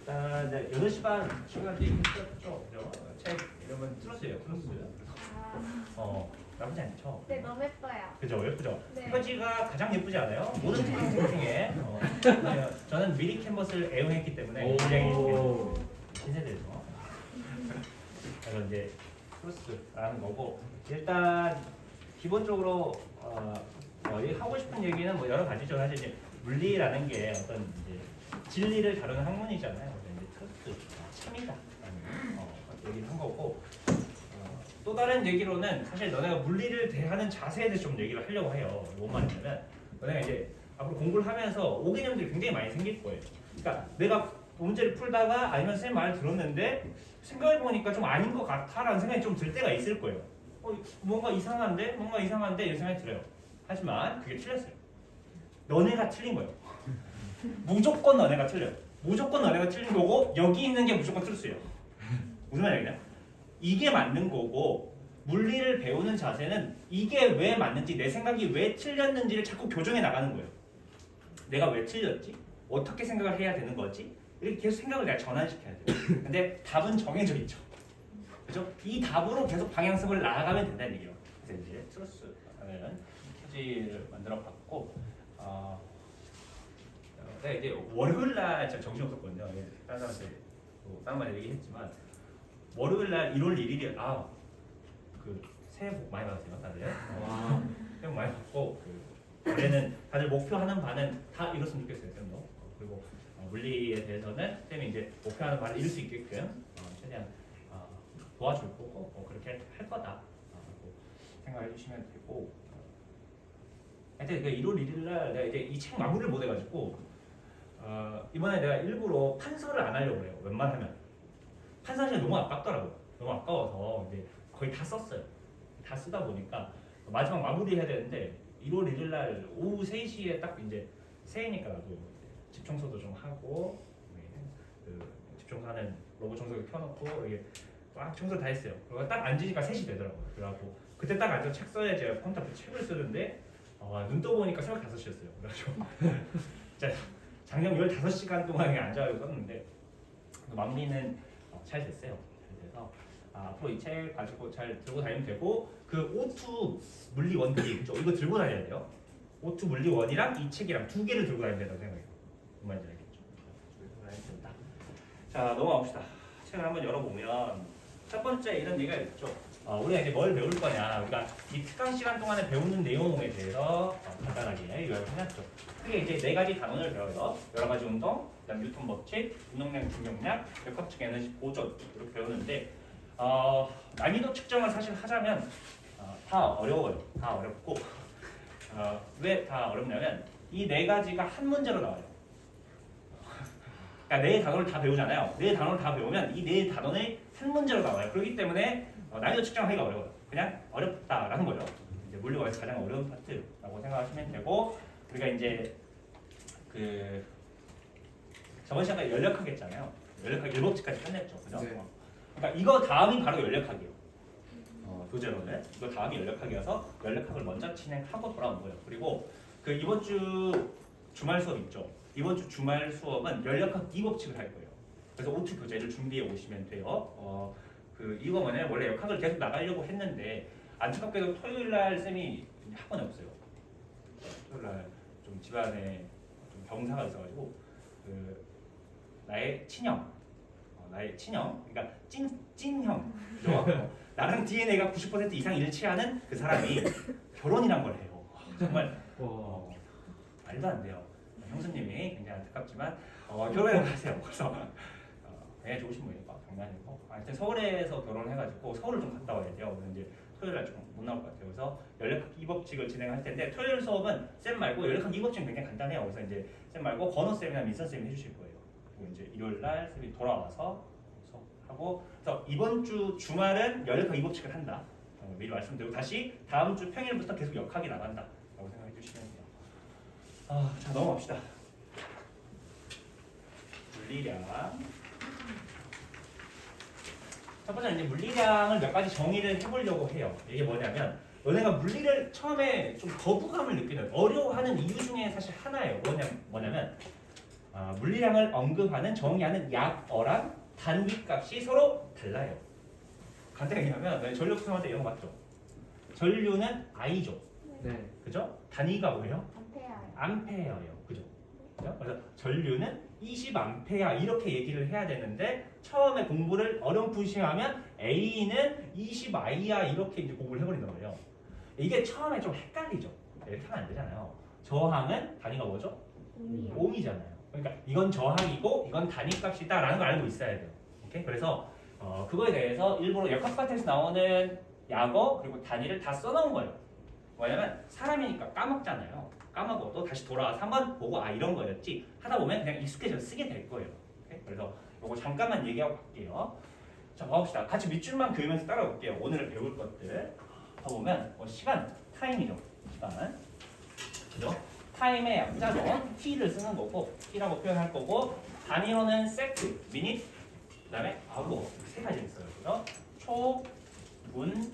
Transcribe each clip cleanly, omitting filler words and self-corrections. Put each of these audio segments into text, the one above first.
네, 8시 반 시간대 이미 틀었죠? 그죠? 책 이름은 틀었어요. 나쁘지 않죠? 네, 너무 예뻐요. 그죠? 예쁘죠? 네. 표지가 가장 예쁘지 않아요? 모든 책들 중에 저는 미리 캔버스를 애용했기 때문에 굉장히 신세대죠. 그래서 이제 크로스라는 거고 일단 기본적으로 하고 싶은 얘기는 뭐 여러 가지죠. 사실 이제 물리라는 게 어떤 이제 진리를 다루는 학문이잖아요. 그래서 이제 트루스, 참이다라는 얘기를 한 거고 또 다른 얘기로는 사실 너네가 물리를 대하는 자세에 대해서 좀 얘기를 하려고 해요. 뭔 말이냐면 너네가 이제 앞으로 공부를 하면서 오개념들이 굉장히 많이 생길 거예요. 그러니까 내가 문제를 풀다가 아니면 선생님 말을 들었는데 생각해보니까 좀 아닌 것 같아라는 생각이 좀 들 때가 있을 거예요. 뭔가 이상한데? 이런 생각이 들어요. 하지만 그게 틀렸어요. 너네가 틀린 거예요. 무조건 너네가 틀려요. 무조건 너네가 틀린 거고 여기 있는 게 무조건 틀렸어요. 무슨 말이냐? 이게 맞는 거고 물리를 배우는 자세는 이게 왜 맞는지 내 생각이 왜 틀렸는지를 자꾸 교정해 나가는 거예요. 내가 왜 틀렸지? 어떻게 생각을 해야 되는 거지? 이렇게 계속 생각을 내가 전환시켜야 돼요. 근데 답은 정해져 있죠. 그죠? 이 답으로 계속 방향성을 나아가면 된다는 얘기예요. 그래서 이제 트루스라는 표지를 만들어 봤고 내가 이제 월요일 날 진짜 정신없었거든요. 다른 사람한테 다른 말 얘기했지만 월요일 날 1월 1일이 그 새해 복 많이 받으세요 다들. 새해 복 많이 받고 올해는 다들 목표하는 바는 다 이뤘으면 좋겠어요. 쌤도. 그리고 물리에 대해서는 쌤이 이제 목표하는 바를 이룰 수 있게끔 최대한 도와줄 거고 그렇게 할 거다 생각해 주시면 되고 하여튼 1월 1일 날 내가 이제 이 책 마무리를 못 해가지고 이번에 내가 일부러 판서를 안 하려고 해요. 웬만하면 판서 시간 너무 아깝더라고요. 너무 아까워서 이제 거의 다 썼어요. 다 쓰다 보니까 마지막 마무리해야 되는데 1월 1일 날 오후 3시에 딱 이제 새해니까 나도 집 청소도 좀 하고 집 청소하는 로봇 청소기 켜놓고 이게 막 청소 다 했어요. 그리고 딱 앉으니까 3시 되더라고요. 그래갖고 그때 딱 앉아서 책 써야지 컴퓨터 앞에 책을 쓰는데 눈 떠보니까 새벽 5시였어요. 그래가지고 진짜 작년 15시간 동안 앉아가지고 썼는데 마무리는 잘 됐어요. 잘 돼서 앞으로 이 책 가지고 잘 들고 다니면 되고 그 O2 물리원 그게 있죠. 이거 들고 다녀야 돼요. O2 물리원이랑 이 책이랑 두 개를 들고 다니면 된다고 생각해요. 무슨 말인지 알겠죠? 들고 다니면 된다. 자 넘어가 봅시다. 책을 한번 열어보면 첫 번째 이런 얘기가 있죠. 우리가 이제 뭘 배울 거냐. 우리가 이 특강 시간 동안에 배우는 내용에 대해서 간단하게 요약을 해놨죠. 크게 이제 4가지 단원을 배워요. 여러 가지 운동, 그다음 뉴턴 법칙, 운동량, 중력량, 역학적 에너지 보존 이렇게 배우는데 난이도 측정을 사실 하자면 다 어려워요. 다 어렵고 왜 다 어렵냐면 이 4가지가 한 문제로 나와요. 그러니까 4단원을 다 배우잖아요. 4단원을 다 배우면 이 4단원이 한 문제로 나와요. 그렇기 때문에 난이도 측정하기가 어려워요. 그냥 어렵다라는 거죠. 이제 물리원에서 가장 어려운 파트라고 생각하시면 되고 우리가 이제 저번 시간에 연력학 했잖아요. 연력학 1법칙까지 끝냈죠. 그죠? 네. 그러니까 이거 다음이 바로 연력학이에요. 교재로는 이거 다음이 연력학이어서 연력학을 먼저 진행하고 돌아온 거예요. 그리고 이번 주 주말 수업 있죠. 이번 주 주말 수업은 연력학 2법칙을 할 거예요. 그래서 O2 교재를 준비해 오시면 돼요. 이거 뭐냐면 원래 역학을 계속 나가려고 했는데 안타깝게도 토요일 날 쌤이 학원에 없어요. 토요일 날 좀 집안에 좀 병사가 있어가지고 나의 친형, 그러니까 찐형, 그죠? 나랑 DNA가 90% 이상 일치하는 그 사람이 결혼이란 걸 해요. 정말 말도 안 돼요. 형수님이 굉장히 안타깝지만 결혼을 하세요. 그래서 굉장히 좋으신 분이고 장난이고 하여튼 서울에서 결혼해가지고 서울을 좀 갔다 와야 돼요. 그래서 이제 토요일 날 좀 못 나올 것 같아요. 그래서 연력학 2법칙을 진행할 텐데 토요일 수업은 쌤 말고 연력학 2법칙은 굉장히 간단해요. 그래서 이제 쌤 말고 건호 쌤이나 민선 쌤이 해주실 거예요. 그리고 이제 일요일 날 쌤이 돌아와서 수업하고 그래서 이번 주 주말은 연력학 2법칙을 한다. 미리 말씀드리고 다시 다음 주 평일부터 계속 역학이 나간다라고 생각해 주시면 돼요. 자 넘어갑시다. 물리량. 첫 번째 이제 물리량을 몇 가지 정의를 해보려고 해요. 이게 뭐냐면 너네가 물리를 처음에 좀 거부감을 느끼는 어려워하는 이유 중에 사실 하나예요. 뭐냐면 물리량을 언급하는 정의하는 약어랑 단위값이 서로 달라요. 간단히 얘기하면 전류 구성할 때 이런 거 맞죠? 전류는 I죠. 네. 그죠? 단위가 뭐예요? 암페어요. 암페어예요. 그죠? 그죠? 그래서 전류는 20암페어 이렇게 얘기를 해야 되는데 처음에 공부를 어렴풋이하면 A는 20I야 이렇게 이제 공부를 해버린단 말이에요. 이게 처음에 좀 헷갈리죠. 이렇게 하면 안 되잖아요. 저항은 단위가 뭐죠? 옴이요. 옴이잖아요. 그러니까 이건 저항이고 이건 단위값이다라는 걸 알고 있어야 돼요. 오케이? 그래서 그거에 대해서 일부러 역학파트에서 나오는 약어 그리고 단위를 다 써놓은 거예요. 왜냐면 사람이니까 까먹잖아요. 까먹어도 다시 돌아와서 한번 보고 이런 거였지 하다 보면 그냥 익숙해져서 쓰게 될 거예요. 오케이? 그래서 이거 잠깐만 얘기하고 갈게요. 자, 봐봅시다. 같이 밑줄만 그으면서 따라볼게요. 오늘 배울 것들. 봐보면 시간, 타임이죠. 시간. 그죠? 타임의 약자는 t를 쓰는 거고 t라고 표현할 거고 단위로는 세트, 미닛, 그다음에 아워 세 가지 있어요. 그죠? 초, 분,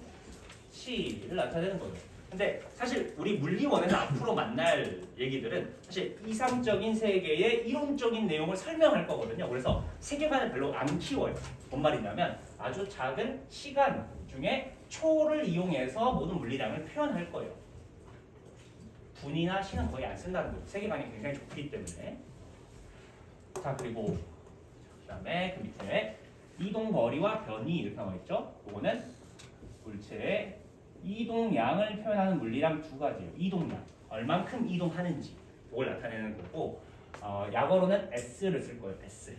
시를 나타내는 거죠. 근데 사실 우리 물리원에서 앞으로 만날 얘기들은 사실 이상적인 세계의 이론적인 내용을 설명할 거거든요. 그래서 세계관을 별로 안 키워요. 뭔 말이냐면 아주 작은 시간 중에 초를 이용해서 모든 물리량을 표현할 거예요. 분이나 시는 거의 안 쓴다는 거예요. 세계관이 굉장히 좁기 때문에. 자, 그리고 그다음에 그 밑에 이동거리와 변이 이렇게 나와 있죠. 이거는 물체의 이동량을 표현하는 물리량 두 가지예요. 이동량, 얼만큼 이동하는지 이걸 나타내는 거고 약어로는 S를 쓸 거예요. S.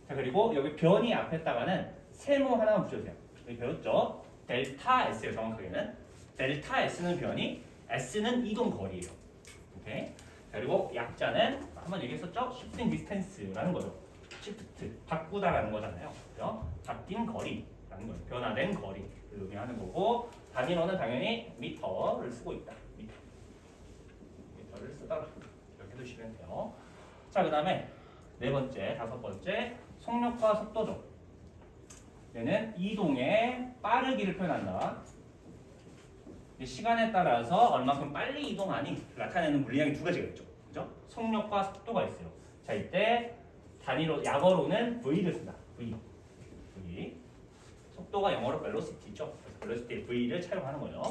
자, 그리고 여기 변이 앞에다가는 세모 하나만 붙여주세요. 여기 배웠죠? 델타 S예요. 정확하게는 델타 S는 변이, S는 이동 거리예요. 오케이. 자, 그리고 약자는 한번 얘기했었죠? shifting distance라는 거죠. shift 바꾸다라는 거잖아요. 그죠? 바뀐 거리라는 거예요. 변화된 거리를 의미하는 거고 단위로는 당연히 미터를 쓰고 있다. 미터를 쓰더라. 이렇게 두시면 돼요. 자, 그다음에 네 번째, 다섯 번째 속력과 속도죠. 얘는 이동의 빠르기를 표현한다. 시간에 따라서 얼마큼 빨리 이동하니 나타내는 물리량이 두 가지가 있죠. 그죠? 속력과 속도가 있어요. 자, 이때 단위로 약어로는 V를 쓴다. V. 속도가 영어로 velocity죠. 그래서 velocity의 V를 차용하는 거예요.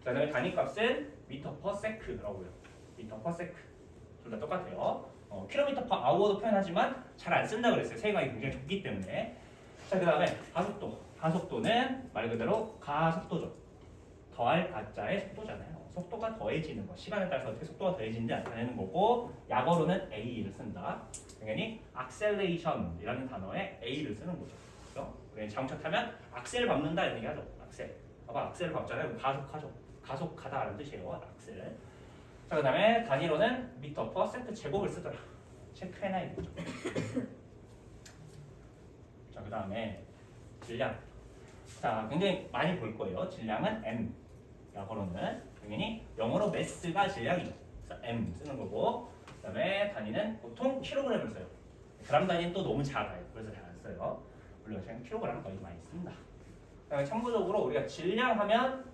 자, 그다음에 단위값은 meter per sec라고요. meter per sec. 둘 다 똑같아요. 킬로미터 per hour도 표현하지만 잘 안 쓴다 그랬어요. 세계관이 굉장히 좁기 때문에. 자, 그다음에 가속도. 가속도는 말 그대로 가속도죠. 더할 가짜의 속도잖아요. 속도가 더해지는 거. 시간에 따라서 어떻게 속도가 더해지는지 나타내는 거고 약어로는 A를 쓴다. 당연히 acceleration이라는 단어에 A를 쓰는 거죠. 그렇죠? 우리 자동차 타면 악셀 밟는다 이런 얘기하죠. 악셀. 봐봐, 악셀을 밟잖아요. 가속하죠. 가속하다라는 뜻이에요. 악셀. 자, 그다음에 단위로는 미터 퍼 세트 제곱을 쓰더라. 체크해놔야겠죠. 자, 그다음에 질량. 자, 굉장히 많이 볼 거예요. 질량은 M. 약어로는 당연히 영어로 매스가 질량이죠. 그래서 M 쓰는 거고, 그다음에 단위는 보통 킬로그램을 써요. 그람 단위는 또 너무 작아요. 그래서 잘 안 써요. 물론 저희는 킬로그램 거의 많이 씁니다. 그다음에 참고적으로 우리가 질량하면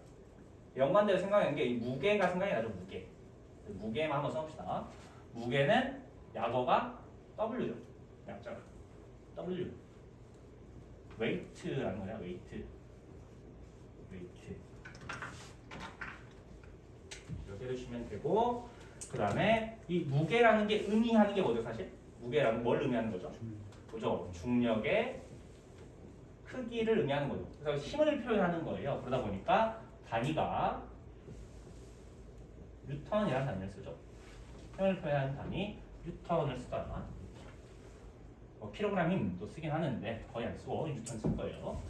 연관되어 생각하는 게 이 무게가 생각이 나죠. 무게. 무게만 한번 써봅시다. 무게는 약어가 W죠. 약자가 W. 웨이트라는 거야. 웨이트. 이렇게 해주시면 되고, 그 다음에 이 무게라는 게 의미하는 게 뭐죠? 사실 무게라는 뭘 의미하는 거죠? 그죠? 중력의 크기를 의미하는 거죠. 그래서 힘을 표현하는 거예요. 그러다 보니까 단위가 뉴턴이라는 단위를 쓰죠. 힘을 표현하는 단위 뉴턴을 쓰거나 킬로그램임도 쓰긴 하는데 거의 안 쓰고 뉴턴 쓸 거예요.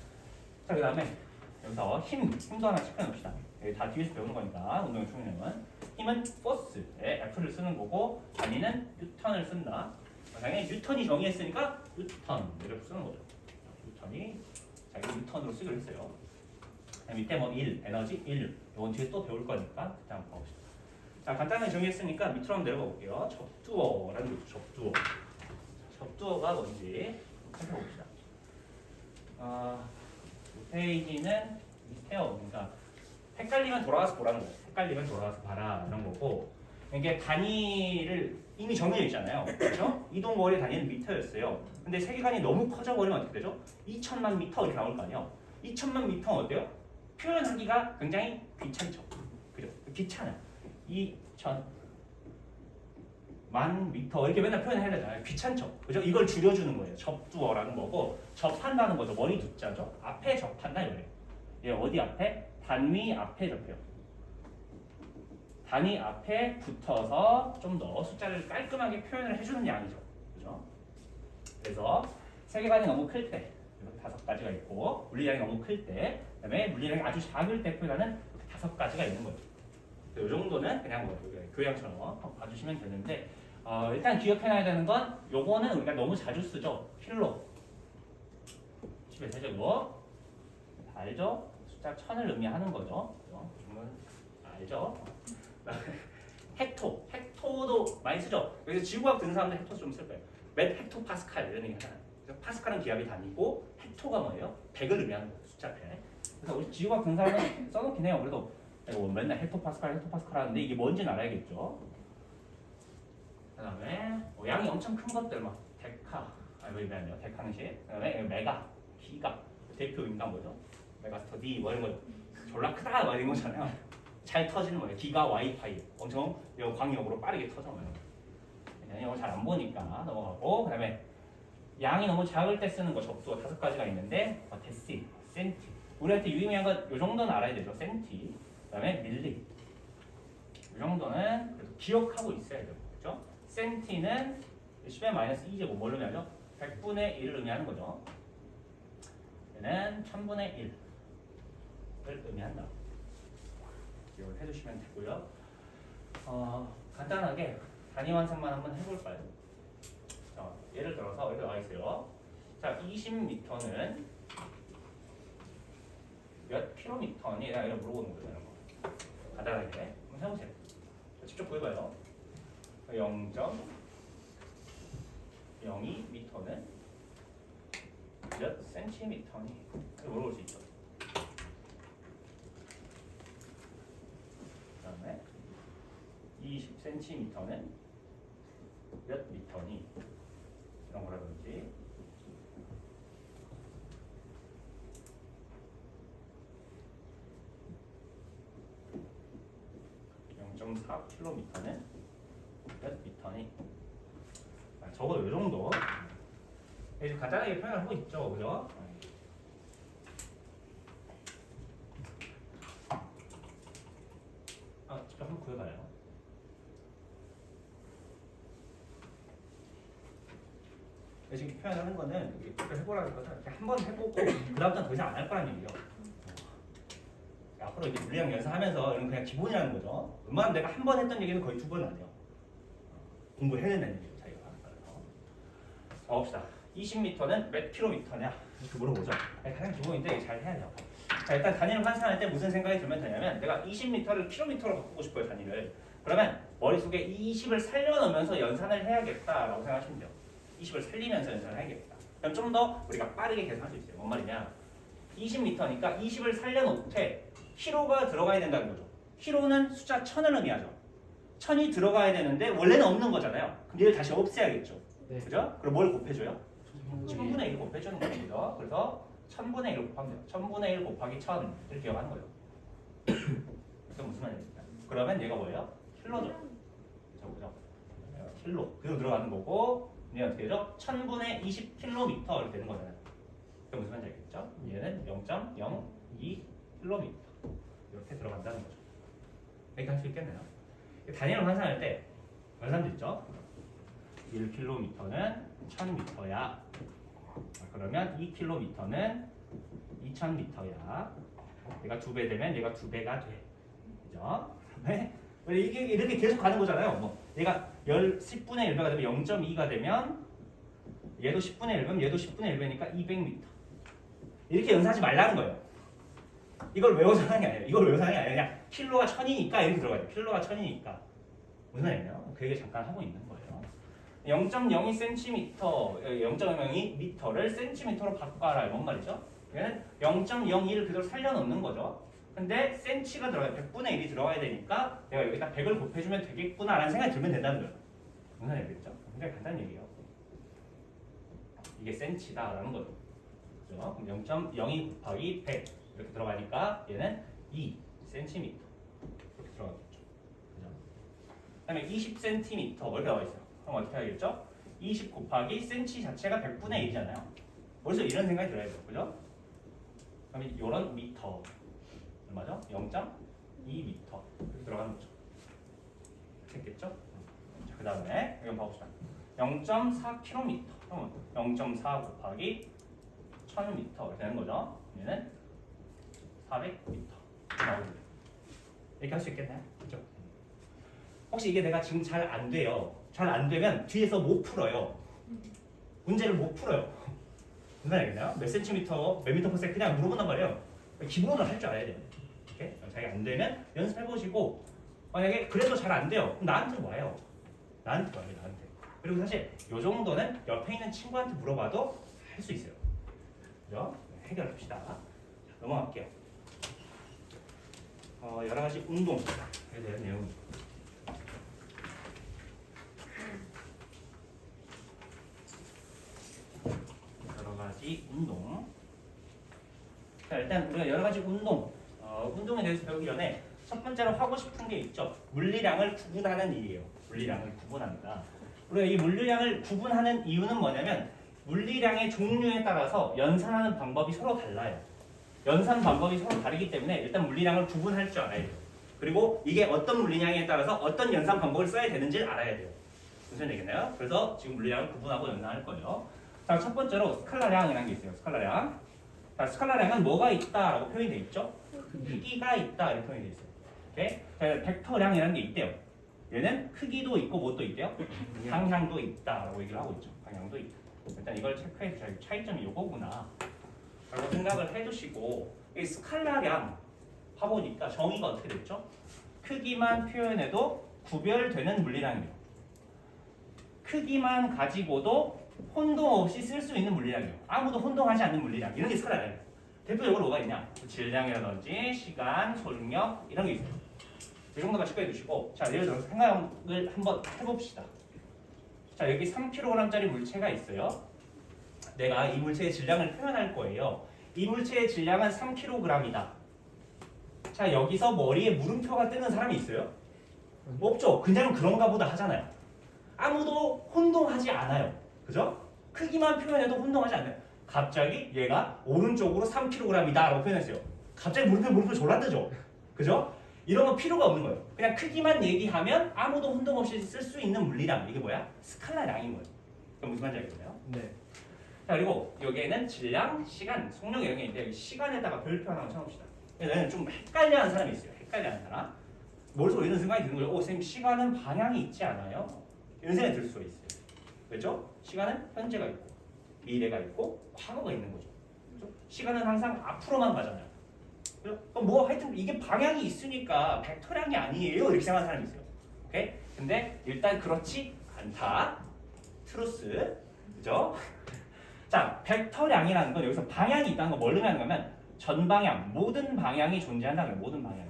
자, 그 다음에 여기서 힘도 하나 체크해놓읍시다. 다 뒤에서 배우는 거니까 운동의 총량은 힘은 포스에 F를 쓰는 거고 단위는 뉴턴을 쓴다. 당연히 뉴턴이 정의했으니까 뉴턴 이렇게 쓰는 거죠. 뉴턴이 자기 뉴턴으로 쓰기로 했어요. 밑에 뭐 1, 에너지 1, 이건 뒤에 또 배울 거니까 그때 한번 봐봅시다. 자, 간단하게 정의했으니까 밑으로 한번 내려가 볼게요. 접두어라는 거죠. 접두어. 접두어가 뭔지 살펴봅시다. 이 페이지는 밑에요. 그러니까 헷갈리면 돌아가서 보라는 거예요. 헷갈리면 돌아가서 봐라 이런 거고, 이게 단위를 이미 정해져 있잖아요. 그렇죠? 이동 거리 단위는 미터였어요. 근데 세계관이 너무 커져버리면 어떻게 되죠? 2천만 미터 이렇게 나올 거 아니에요. 2천만 미터는 어때요? 표현하기가 굉장히 귀찮죠. 그죠? 귀찮아. 2천만 미터 이렇게 맨날 표현해야 되잖아요. 귀찮죠. 그죠? 이걸 줄여주는 거예요. 접두어라는 거고 접한다는 거죠. 머리 두자죠. 앞에 접한다 이거예요. 얘 어디 앞에? 단위 앞에 접해요. 단위 앞에 붙어서 좀 더 숫자를 깔끔하게 표현을 해주는 양이죠. 그죠? 그래서 세계관이 너무 클 때, 이렇게 5가지가 있고, 물리량이 너무 클 때, 그다음에 물리량이 아주 작을 때 표현하는 5가지가 있는 거예요. 이 정도는 그냥 뭐 교양처럼 봐주시면 되는데, 일단 기억해놔야 되는 건 요거는 우리가 너무 자주 쓰죠. 킬로, 10의 세제곱, 다 알죠? 숫자 1000을 의미하는 거죠. 그죠? 알죠? 헥토도 많이 쓰죠. 여기서 지구과학 듣는 사람들 헥토 좀 쓸 거예요. 몇 헥토 파스칼 이런 얘기 하잖아요. 파스칼은 기압이 단위고 헥토가 뭐예요? 100을 의미하는 거예요. 숫자 100. 그래서 우리 지구과학 듣는 사람은 써놓긴 해요. 그래도 맨날 헥토 파스칼 하는데 이게 뭔지는 알아야겠죠. 그다음에 양이 엄청 큰 것들 막 데카, 미안해요. 데카는식. 그다음에 메가, 기가 대표 인간 뭐죠? 메가스터디 뭐 이런 거 졸라 크다 막 이런 거잖아요. 잘 터지는 거예요. 기가 와이파이 엄청 광역으로 빠르게 터져요. 이거 잘 안 보니까 넘어가고 그다음에 양이 너무 작을 때 쓰는 거 접두어 5가지가 있는데 데시, 센티 우리한테 유의미한 건 이 정도는 알아야 되죠. 센티 그다음에 밀리 이 정도는 그래도 기억하고 있어야 돼요. 그렇죠? 센티는 10의 마이너스 2제곱 뭘 의미하죠? 100분의 1을 의미하는 거죠. 얘는 1000분의 1을 의미한다. 기억을 해주시면 되고요. 간단하게 단위 완성만 한번 해볼까요? 예를 들어서 여기 나와 있어요. 자, 20m는 몇 킬로미터니? 내가 이거 물어보는 거죠. 이런 거. 간단하게 한번 해보세요. 직접 구해봐요. 0.02m는 몇 센티미터니? 물어볼 수 있죠. 그다음에 20cm는 몇 미터니? 이런 거라든지 (0.4km는) 몇 미터니? 적어도 이 정도 간단하게 표현을 하고 있죠. 그죠? 직접 한번 구해봐요. 지금 표현하는 거는 이렇게 해보라는 것은 이렇게 한번 해보고 그 다음부터는 더 이상 안 할 거라는 얘기예요. 앞으로 이제 물리학 연습하면서 이런 그냥 기본이라는 거죠. 웬만하면 내가 한 번 했던 얘기는 거의 2번 안 해요. 공부해낸다는 얘기예요. 자기가. 봅시다. 20m는 몇 킬로미터냐? 이렇게 물어보죠. 가장 기본인데 잘 해야 돼요. 자, 일단 단위를 환산할 때 무슨 생각이 들면 되냐면 내가 20m를 킬로미터로 바꾸고 싶어요. 단위를. 그러면 머릿속에 20을 살려놓으면서 연산을 해야겠다라고 생각하시면 돼요. 20을 살리면서 연산을 해야겠다. 그럼 좀 더 우리가 빠르게 계산할 수 있어요. 뭔 말이냐? 20m니까 20을 살려놓되 키로가 들어가야 된다는 거죠. 키로는 숫자 1000을 의미하죠. 1000이 들어가야 되는데 원래는 없는 거잖아요. 그럼 얘를 다시 없애야겠죠. 네. 그죠? 그럼 뭘 곱해줘요? 1000분의 1을 곱해주는 거죠. 그래서 1000분의 1을 곱하면 돼요. 1000분의 1 곱하기 1000 이렇게 기억하는 거예요. 그게 무슨 말입니까? 그러면 얘가 뭐예요? 킬로죠. 그죠? 킬로. 그대로 들어가는 거고 얘는 어떻게 되죠? 1000분의 20km 이렇게 되는 거잖아요. 그게 무슨 말인지 알겠죠? 얘는 0.02km 이렇게 들어간다는 거죠. 이렇게 할 수 있겠네요. 단위를 환산할 때 연산도 있죠? 1km는 1000m야. 그러면 2km는 2000m야. 얘가 2배 되면 얘가 2배가 돼. 그죠? 네? 이게 이렇게 계속 가는 거잖아요. 뭐 얘가 10분의 1배가 되면 0.2가 되면 얘도 10분의 1배면 얘도 10분의 1배니까 200m. 이렇게 연산하지 말라는 거예요. 이걸 외워서 하는 게 아니에요. 이걸 외워서 하는 게 아니라 그냥 킬로가 1000이니까 이렇게 들어가야 돼요. 킬로가 1000이니까. 무슨 말이에요? 그 얘기 잠깐 하고 있는 거예요. 0.02cm, 0.02m를 cm로 바꿔라. 뭔 말이죠? 얘는 0.01을 그대로 살려놓는 거죠. 근데 cm가 들어가야 100분의 1이 들어가야 되니까 내가 여기다 100을 곱해주면 되겠구나 라는 생각이 들면 된다는 거예요. 무슨 얘기겠죠? 굉장히 간단한 얘기예요. 이게 센치다라는 거죠. 그죠? 그럼 0.02 곱하기 100 이렇게 들어가니까 얘는 2cm 이렇게 들어가겠죠. 그죠? 그다음에 20cm 이렇게 나와 있어요. 그럼 어떻게 하겠죠? 20 곱하기 cm 자체가 100분의 1이잖아요. 벌써 이런 생각이 들어야 돼요. 그죠? 그럼 이런 미터 얼마죠? 0.2m 이렇게 들어가는 거죠. 됐겠죠? 자, 그 다음에 이거 봐봅시다. 0.4km 그러면 0.4 곱하기 1000m 이렇게 되는 거죠. 얘는 400m 나오거든요. 이렇게 할 수 있겠나요? 그렇죠? 혹시 이게 내가 지금 잘 안 돼요. 잘 안 되면 뒤에서 못 풀어요. 문제를 못 풀어요. 무슨 알겠나요? 몇 센티미터, 몇 미터 퍼센트 그냥 물어본단 말이에요. 기본으로 할 줄 알아야 돼요. 이렇게 자기 안 되면 연습해 보시고 만약에 그래도 잘 안 돼요. 그럼 나한테 와요. 나한테 와요. 나한테. 그리고 사실 요 정도는 옆에 있는 친구한테 물어봐도 할 수 있어요. 그죠? 해결합시다. 자, 넘어갈게요. 여러 가지 운동에 대한 내용이. 여러 가지 운동. 자, 일단 우리가 여러 가지 운동에 대해서 배우기 전에 첫 번째로 하고 싶은 게 있죠. 물리량을 구분하는 일이에요. 물리량을 구분합니다. 우리가 이 물리량을 구분하는 이유는 뭐냐면 물리량의 종류에 따라서 연산하는 방법이 서로 달라요. 연산 방법이 서로 다르기 때문에 일단 물리량을 구분할 줄 알아야 돼요. 그리고 이게 어떤 물리량에 따라서 어떤 연산 방법을 써야 되는지를 알아야 돼요. 무슨 얘기나요? 그래서 지금 물리량을 구분하고 연산할 거예요. 자, 첫 번째로 스칼라량이라는 게 있어요. 스칼라량. 자, 스칼라량은 뭐가 있다라고 표현이 돼 있죠? 크기가 있다 이렇게 표현이 돼 있어요. 오케이? 자, 벡터량이라는 게 있대요. 얘는 크기도 있고 뭣도 있대요? 방향도 있다라고 얘기를 하고 있죠. 방향도 있다. 일단 이걸 체크해서 차이점이 요거구나 라고 생각을 해두시고 이 스칼라량 봐보니까 정의가 어떻게 됐죠? 크기만 표현해도 구별되는 물리량이에요. 크기만 가지고도 혼동 없이 쓸 수 있는 물리량이에요. 아무도 혼동하지 않는 물리량 이런 게 스칼라량이에요. 대표적으로 뭐가 있냐? 질량이라든지 시간, 소중력 이런 게 있어요. 이 정도만 체크해 두시고 자 예를 들어서 생각을 한번 해봅시다. 자 여기 3kg짜리 물체가 있어요. 내가 이 물체의 질량을 표현할 거예요. 이 물체의 질량은 3kg이다. 자 여기서 머리에 물음표가 뜨는 사람이 있어요? 없죠. 그냥 그런가 보다 하잖아요. 아무도 혼동하지 않아요. 그죠? 크기만 표현해도 혼동하지 않아요. 갑자기 얘가 오른쪽으로 3kg이다 라고 표현했어요. 갑자기 물음표 졸라 뜨죠? 그죠? 이런 건 필요가 없는 거예요. 그냥 크기만 얘기하면 아무도 혼동 없이 쓸 수 있는 물리량. 이게 뭐야? 스칼라량인 거예요. 그럼 무슨 말인지 알겠나요? 네. 자 그리고 여기에는 질량, 시간, 속력 이런 게 있는데 여기 시간에다가 별표 하나 쳐놓읍시다. 얘는 좀 헷갈려하는 사람이 있어요. 헷갈려하는 사람. 머릿속에 이런 생각이 드는 거예요. 선생님 시간은 방향이 있지 않아요? 이런 생각이 들 수가 있어요. 그렇죠? 시간은 현재가 있고 미래가 있고 과거가 있는 거죠. 그렇죠? 시간은 항상 앞으로만 가잖아요. 그럼 뭐 하여튼 이게 방향이 있으니까 벡터량이 아니에요 이렇게 생각하는 사람이 있어요. 오케이? 근데 일단 그렇지 않다. 트루스. 그죠? 자, 벡터량이라는 건 여기서 방향이 있다는 거 뭘 의미하는 거면 전방향, 모든 방향이 존재한다는 거예요. 모든 방향이.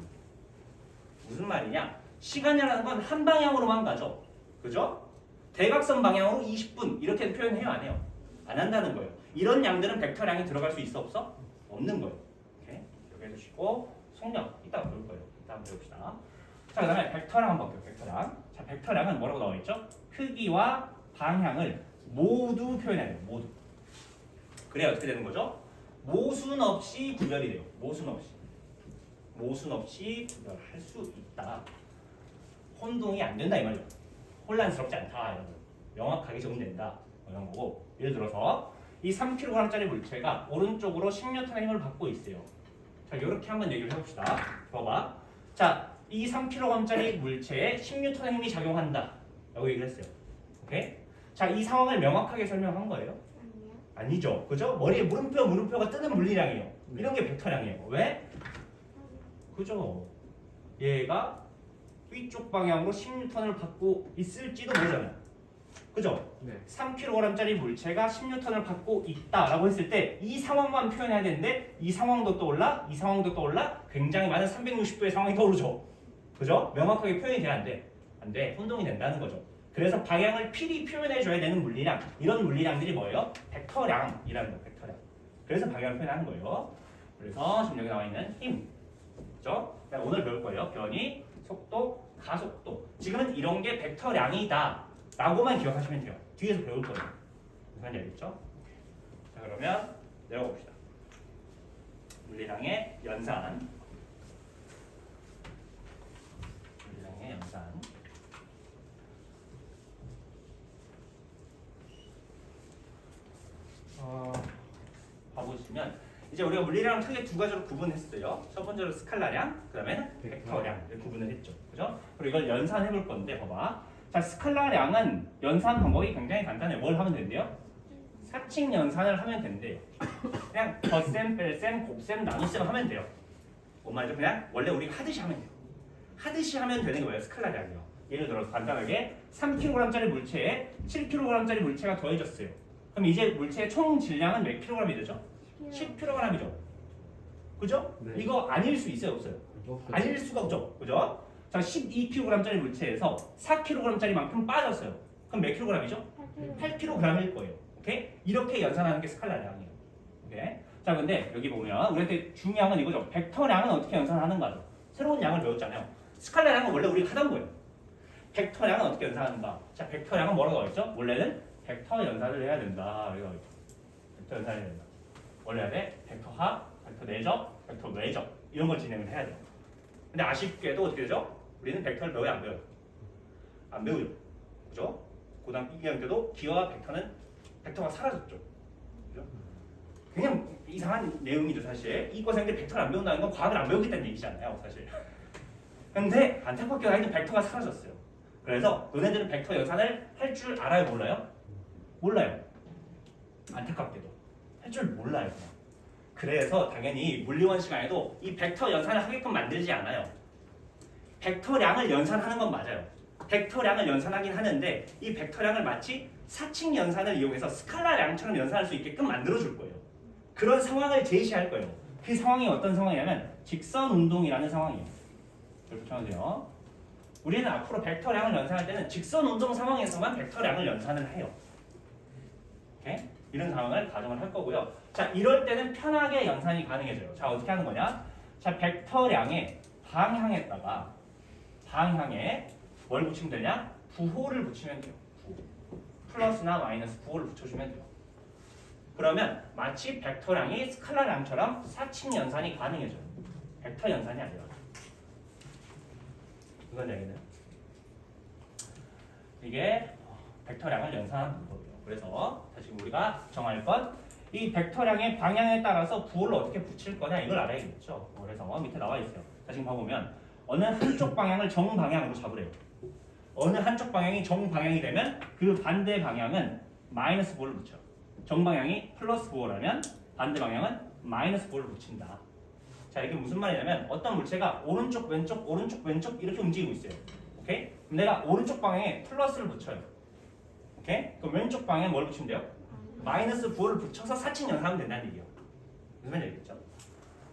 무슨 말이냐? 시간이라는 건 한 방향으로만 가죠. 그죠? 대각선 방향으로 20분 이렇게 표현해요 안 해요? 안 한다는 거예요. 이런 양들은 벡터량이 들어갈 수 있어 없어? 없는 거예요. 오케이? 이렇게 해주시고 속력 이따가 배울 거예요. 이따 한번 배웁시다. 자, 그 다음에 벡터량 한번 볼게요. 벡터량. 자, 벡터량은 뭐라고 나와 있죠? 크기와 방향을 모두 표현해야 돼요. 모두. 그래야 어떻게 되는 거죠? 모순 없이 구별이 돼요. 모순 없이. 모순 없이 구별할 수 있다. 혼동이 안 된다 이 말이죠. 혼란스럽지 않다 이런 거. 명확하게 적용된다 이런 거고. 예를 들어서 이 3kg짜리 물체가 오른쪽으로 10N의 힘을 받고 있어요. 자, 이렇게 한번 얘기를 해봅시다. 봐봐. 자, 이 3kg짜리 물체에 10N의 힘이 작용한다. 라고 얘기를 했어요. 오케이? 자, 이 상황을 명확하게 설명한 거예요? 아니죠. 그죠? 머리에 물음표가 뜨는 물리량이에요. 이런 게 벡터량이에요. 왜? 그죠? 얘가 위쪽 방향으로 10N을 받고 있을지도 모르잖아요. 그죠? 네. 3kg짜리 물체가 10N을 받고 있다라고 했을 때 이 상황만 표현해야 되는데 이 상황도 떠올라, 이 상황도 떠올라, 굉장히 많은 360도의 상황이 떠오르죠. 그죠? 명확하게 표현이 돼야 안 돼. 안 돼. 혼동이 된다는 거죠. 그래서 방향을 필히 표현해줘야 되는 물리량. 이런 물리량들이 뭐예요? 벡터량이라는 거, 벡터량. 그래서 방향을 표현하는 거예요. 그래서 지금 여기 나와 있는 힘. 그죠? 오늘 배울 거예요. 변이, 속도, 가속도. 지금은 이런 게 벡터량이다. 라고만 기억하시면 돼요. 뒤에서 배울 거예요. 무슨 말인지 알겠죠? 자, 그러면 내려가 봅시다. 물리량의 연산. 물리량의 연산. 봐보시면 이제 우리가 물리량을 크게 두 가지로 구분했어요. 첫 번째로 스칼라량, 그다음에 벡터량 이렇게 구분을 했죠. 그죠? 그리고 이걸 연산해 볼 건데 봐봐. 자, 스칼라량은 연산 방법이 굉장히 간단해요. 뭘 하면 된대요? 사칙 연산을 하면 된대요. 그냥 덧셈, 뺄셈, 곱셈, 나눗셈 하면 돼요. 뭔 말이죠? 그냥 원래 우리가 하듯이 하면 돼요. 하듯이 하면 되는 게 뭐예요? 스칼라량이요. 예를 들어서 간단하게 3kg짜리 물체에 7kg짜리 물체가 더해졌어요. 그럼 이제 물체의 총 질량은 몇 kg이 되죠? 10kg이죠. 그죠? 네. 이거 아닐 수 있어요, 없어요? 아닐 수가 없죠. 그죠? 자, 12kg짜리 물체에서 4kg짜리만큼 빠졌어요. 그럼 몇 kg이죠? 8kg일 거예요. 오케이? 이렇게 연산하는 게 스칼라량이에요. 오케이? 자, 근데 여기 보면 우리한테 중요한 건 이거죠. 벡터량은 어떻게 연산하는가죠. 새로운 양을 배웠잖아요. 스칼라량은 원래 우리가 하던 거예요. 벡터량은 어떻게 연산하는가? 자, 벡터량은 뭐라고 했죠? 원래는 벡터 연산을 해야 된다. 이거 벡터 연산을 해야 된다. 원래 해야 돼. 벡터 합, 벡터 내적, 벡터 외적 이런 걸 진행을 해야 돼요. 근데 아쉽게도 어떻게 되죠? 우리는 벡터를 배워요, 안 배워요? 안 배우죠. 그죠? 고등학교 2학년 때도 기와 벡터가 사라졌죠. 그죠? 그냥 이상한 내용이죠, 사실. 이과생들 벡터를 안 배운다는 건 과학을 안 배우겠다는 얘기잖아요, 사실. 근데 안타깝게도 하여튼 벡터가 사라졌어요. 그래서 너네들은 벡터 연산을 할 줄 알아요, 몰라요? 몰라요. 안타깝게도 할 줄 몰라요, 그냥. 그래서 당연히 물리원 시간에도 이 벡터 연산을 하게끔 만들지 않아요. 벡터량을 연산하는 건 맞아요. 벡터량을 연산하긴 하는데 이 벡터량을 마치 사칙 연산을 이용해서 스칼라량처럼 연산할 수 있게끔 만들어줄 거예요. 그런 상황을 제시할 거예요. 그 상황이 어떤 상황이냐면 직선 운동이라는 상황이에요. 이렇게 붙여주세요. 우리는 앞으로 벡터량을 연산할 때는 직선 운동 상황에서만 벡터량을 연산을 해요. 오케이? 이런 상황을 가정을 할 거고요. 자, 이럴 때는 편하게 연산이 가능해져요. 자, 어떻게 하는 거냐? 자, 벡터량의 방향에다가 방향에 뭘 붙이면 되냐? 부호를 붙이면 돼요. 부호. 플러스나 마이너스 부호를 붙여주면 돼요. 그러면 마치 벡터량이 스칼라량처럼 사칙 연산이 가능해져요. 벡터 연산이 아니라. 이건 얘기는 이게 벡터량을 연산하는 방법이에요. 그래서 지금 우리가 정할 건 이 벡터량의 방향에 따라서 부호를 어떻게 붙일 거냐 이걸 알아야겠죠. 그래서 밑에 나와 있어요. 자, 지금 봐보면 어느 한쪽 방향을 정방향으로 잡으래요. 어느 한쪽 방향이 정방향이 되면 그 반대 방향은 마이너스 부호를 붙여. 정방향이 플러스 부호라면 반대 방향은 마이너스 부호를 붙인다. 자, 이게 무슨 말이냐면 어떤 물체가 오른쪽 왼쪽 오른쪽 왼쪽 이렇게 움직이고 있어요. 오케이? 그럼 내가 오른쪽 방향에 플러스를 붙여요. 오케이? 그럼 왼쪽 방향에 뭘 붙이면 돼요? 마이너스 부호를 붙여서 사칙 연산하면 된다는 얘기예요. 무슨 말인지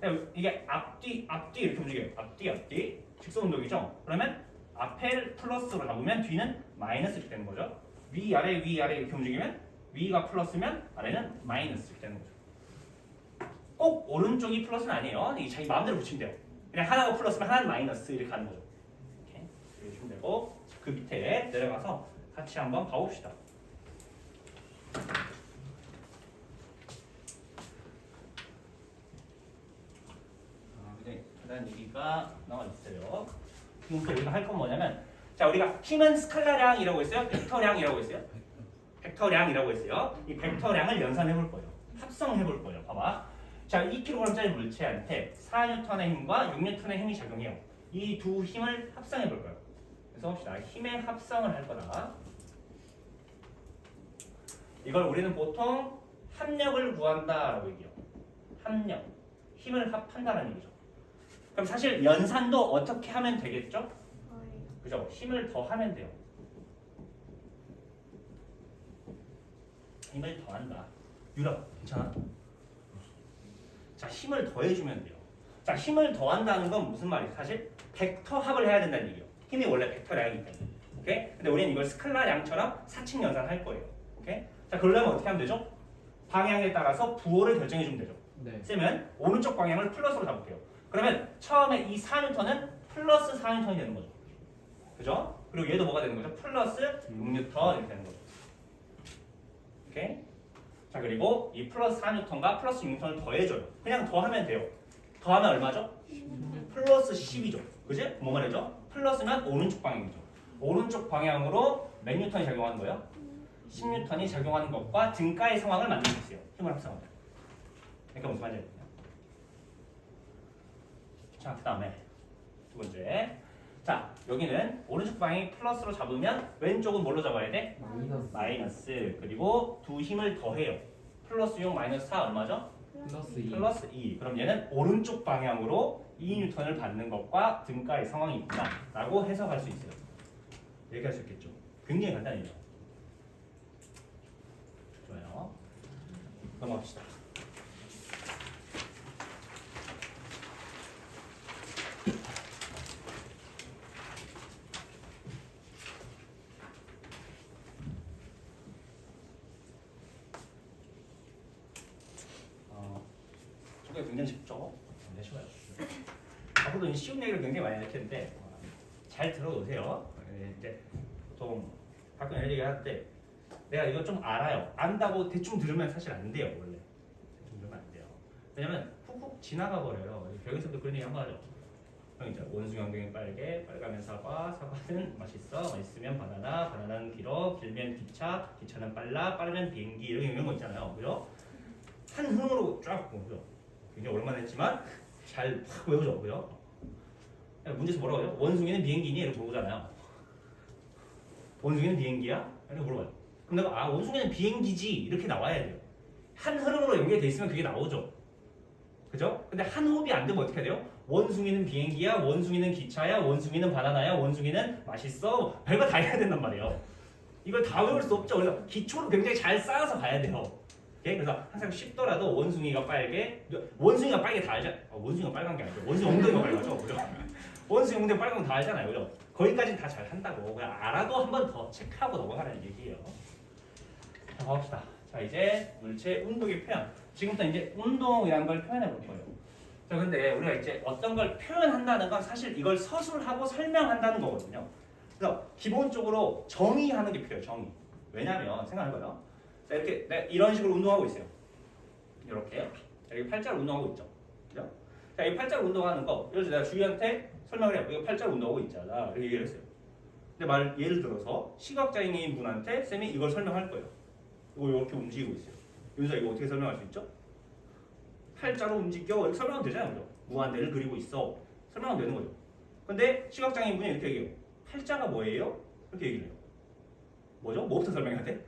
알겠죠? 이게 앞뒤 이렇게 움직여요. 앞뒤 직선 운동이죠. 그러면 앞에 플러스로 잡으면 뒤는 마이너스 이렇게 되는 거죠. 위아래 이렇게 움직이면 위가 플러스면 아래는 마이너스 이렇게 되는 거죠. 꼭 오른쪽이 플러스는 아니에요. 이게 자기 마음대로 붙이면 돼요. 그냥 하나가 플러스면 하나는 마이너스 이렇게 가는 거죠. 이렇게 해주시면 되고 그 밑에 내려가서 같이 한번 봐봅시다. 라는 얘기가 나와 있어요. 지금 또 우리가 할 건 뭐냐면, 자, 우리가 힘은 스칼라량이라고 했어요. 벡터량이라고 했어요. 벡터량이라고 했어요. 이 벡터량을 연산해 볼 거예요. 합성해 볼 거예요. 봐봐. 자, 2kg짜리 물체한테 4N의 힘과 6N의 힘이 작용해요. 이 두 힘을 합성해 볼 거예요. 그래서 봅시다. 힘의 합성을 할 거다. 이걸 우리는 보통 합력을 구한다라고 얘기해요. 합력. 힘을 합한다는 얘기죠. 그럼 사실 연산도 어떻게 하면 되겠죠? 그죠? 힘을 더하면 돼요. 힘을 더한다. 유럽 괜찮아? 자, 힘을 더해주면 돼요. 자, 힘을 더한다는 건 무슨 말이에요? 사실 벡터 합을 해야 된다는 얘기예요. 힘이 원래 벡터량이기 때문에. 오케이? 근데 우리는 이걸 스칼라량처럼 사칙 연산할 거예요. 오케이? 자, 그러려면 어떻게 하면 되죠? 방향에 따라서 부호를 결정해 주면 되죠. 네. 쓰면 오른쪽 방향을 플러스로 잡을게요. 그러면 처음에 이 4N은 플러스 4N이 되는 거죠. 그죠? 그리고 얘도 뭐가 되는 거죠? 플러스 6N 이렇게 되는 거죠. 오케이? 자, 그리고 이 플러스 4N과 플러스 6N을 더해줘요. 그냥 더하면 돼요. 더하면 얼마죠? 플러스 10이죠. 그지? 뭐 말이죠? 플러스면 오른쪽 방향이죠. 오른쪽 방향으로 몇 뉴턴이 작용하는 거예요? 10뉴턴이 작용하는 것과 등가의 상황을 만들 수 있어요. 힘을 합성하면. 그러니까 무슨 말인지 알겠나요? 자, 그 다음에 두 번째. 자, 여기는 오른쪽 방향이 플러스로 잡으면 왼쪽은 뭘로 잡아야 돼? 마이너스. 그리고 두 힘을 더해요. 플러스 6 마이너스 4 얼마죠? 플러스 2. 플러스 2. 그럼 얘는 오른쪽 방향으로 2N을 받는 것과 등가의 상황이 있구나 라고 해석할 수 있어요. 얘기할 수 있겠죠. 굉장히 간단해요. 좋아요. 넘어갑시다. 저게 굉장히 쉽죠? 굉장히 쉬워요. 앞으로도 쉬운 얘기를 굉장히 많이 할 텐데 잘 들어놓으세요. 이제 보통 가끔 이런 얘기 할 때 내가 이거 좀 알아요. 안다고 대충 들으면 사실 안 돼요. 원래 대충 들으면 안 돼요. 왜냐면 훅훅 지나가 버려요. 벽에서도 그런 얘기 한 거 하죠. 형 이제 원숭이 엉덩이 빨개, 빨가면 사과, 사과는 맛있어, 맛있으면 바나나, 바나나는 길어, 길면 기차, 기차는 빨라, 빠르면 비행기 이런 거 있잖아요. 그죠? 한 흐름으로 쫙 보죠. 굉장히 오랜만에 했지만 잘 확 외우죠. 그죠? 문제에서 뭐라고 해요? 원숭이는 비행기니? 이렇게 물어보잖아요. 원숭이는 비행기야? 이렇게 물어봐요. 그럼 내가 원숭이는 비행기지 이렇게 나와야 돼요. 한 흐름으로 연결돼 있으면 그게 나오죠. 그죠? 근데 한 호흡이 안 되면 어떻게 해야 돼요? 원숭이는 비행기야, 원숭이는 기차야, 원숭이는 바나나야, 원숭이는 맛있어. 별거 다 해야 된단 말이에요. 이걸 다 외울 수 없죠. 그래서 기초를 굉장히 잘 쌓아서 가야 돼요. 오케이? 그래서 항상 쉽더라도 원숭이가 빨개, 원숭이가 빨개 다 알잖아요. 원숭이가 빨간 게 아니죠. 원숭이 엉덩이가 빨갛죠. 그죠? 원숭이 엉덩이 빨간 거 다 알잖아요. 그죠? 거기까지는 다 잘 한다고. 그냥 알아도 한 번 더 체크하고 넘어가라는 얘기예요. 자, 가봅시다. 자, 이제 물체 운동의 표현. 지금부터 이제 운동이라는 걸 표현해 볼 거예요. 자, 근데 우리가 이제 어떤 걸 표현한다는 건 사실 이걸 서술하고 설명한다는 거거든요. 그래서 기본적으로 정의하는 게 필요해요. 정의. 왜냐면 생각해봐요. 자, 이렇게 내가 이런 식으로 운동하고 있어요. 이렇게요. 여기 팔자로 운동하고 있죠. 그죠? 자, 이 팔자로 운동하는 거. 예를 들어 내가 주희한테 설명을 해요. 이거 팔자로 운동하고 있잖아. 이렇게 얘기를 했어요. 근데 예를 들어서 시각장애인 분한테 쌤이 이걸 설명할 거예요. 이거 이렇게 움직이고 있어요. 여기서 이거 어떻게 설명할 수 있죠? 팔자로 움직여 이렇게 설명하면 되잖아요. 그죠? 무한대를 그리고 있어. 설명하면 되는 거죠. 근데 시각장애인 분이 이렇게 얘기해요. 팔자가 뭐예요? 이렇게 얘기를 해요. 뭐죠? 뭐부터 설명해야 돼?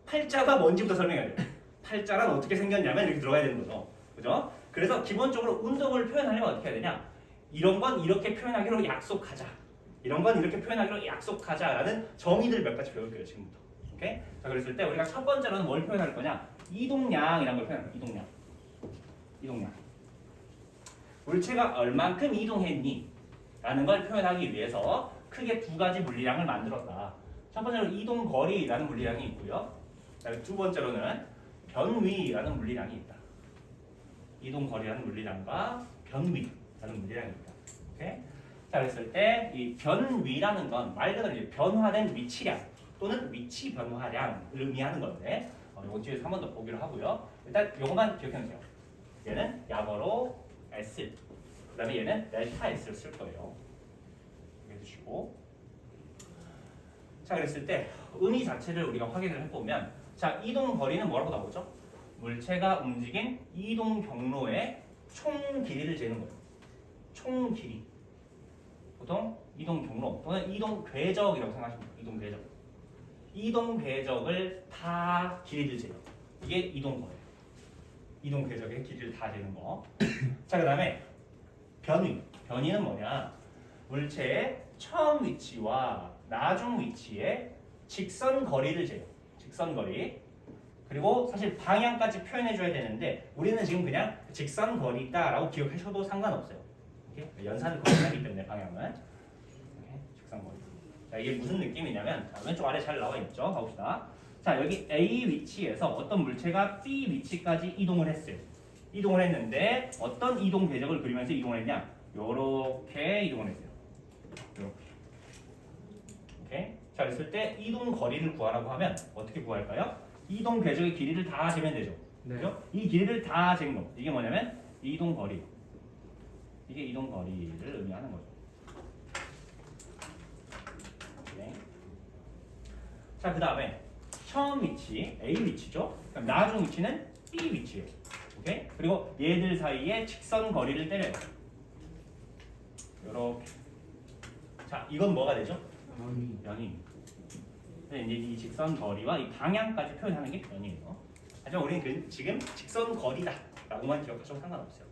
팔자가 뭔지부터 설명해야 돼. 팔자란 어떻게 생겼냐면 이렇게 들어가야 되는 거죠. 그죠? 그래서 기본적으로 운동을 표현하려면 어떻게 해야 되냐? 이런 건 이렇게 표현하기로 약속하자. 이런 건 이렇게 표현하기로 약속하자라는 정의들 몇 가지 배울 거예요. 지금부터. 오케이? 자, 그랬을 때 우리가 첫 번째로는 뭘 표현할 거냐? 이동량이라는 걸 표현할 거예요. 이동량. 이동량. 물체가 얼만큼 이동했니? 라는 걸 표현하기 위해서 크게 두 가지 물리량을 만들었다. 첫 번째로 이동거리라는 물리량이 있고요. 그다음에 두 번째로는 변위라는 물리량이 있다. 이동거리라는 물리량과 변위라는 물리량이 있다. 오케이? 자, 그랬을 때 이 변위라는 건 말 그대로 이제 변화된 위치량 또는 위치 변화량을 의미하는 건데 이거 뒤에서 한 번 더 보기로 하고요. 일단 이것만 기억해 놓으세요. 얘는 약어로 S, 그 다음에 얘는 델타 S를 쓸 거예요. 이렇게 해주시고. 자, 그랬을 때 의미 자체를 우리가 확인을 해보면 자, 이동 거리는 뭐라고 나오죠? 물체가 움직인 이동 경로의 총 길이를 재는 거예요. 총 길이. 보통 이동 경로 또는 이동 궤적이라고 생각하시면 돼요. 이동 궤적. 이동 궤적을 다 길이를 재요. 이게 이동 거리예요. 이동 궤적의 길이를 다 재는 거. 자, 그 다음에 변위. 변위는 뭐냐? 물체의 처음 위치와 나중 위치의 직선 거리를 재요. 직선 거리. 그리고 사실 방향까지 표현해줘야 되는데 우리는 지금 그냥 직선 거리다라고 기억하셔도 상관없어요. 이렇게 연산을 거듭하기 때문에 방향은 직선 거리. 자, 이게 무슨 느낌이냐면 자, 왼쪽 아래 잘 나와 있죠. 가봅시다. 자, 여기 A 위치에서 어떤 물체가 B 위치까지 이동을 했어요. 이동을 했는데 어떤 이동 궤적을 그리면서 이동을 했냐? 요렇게 이동을 했어요. 요렇게. 오케이? 자, 그랬을 때 이동 거리를 구하라고 하면 어떻게 구할까요? 이동 궤적의 길이를 다 재면 되죠. 네. 그죠? 이 길이를 다 잰 거. 이게 뭐냐면 이동 거리. 이게 이동 거리를 의미하는 거죠. 오케이. 자, 그 다음에 처음 위치 A 위치죠. 그럼 나중 위치는 B 위치예요. 오케이? 그리고 얘들 사이에 직선 거리를 때려요. 요렇게. 자, 이건 뭐가 되죠? 변이. 이제 이 직선 거리와 이 방향까지 표현하는 게 변이에요. 하지만 우리는 지금 직선 거리다라고만 기억하셔도 상관없어요.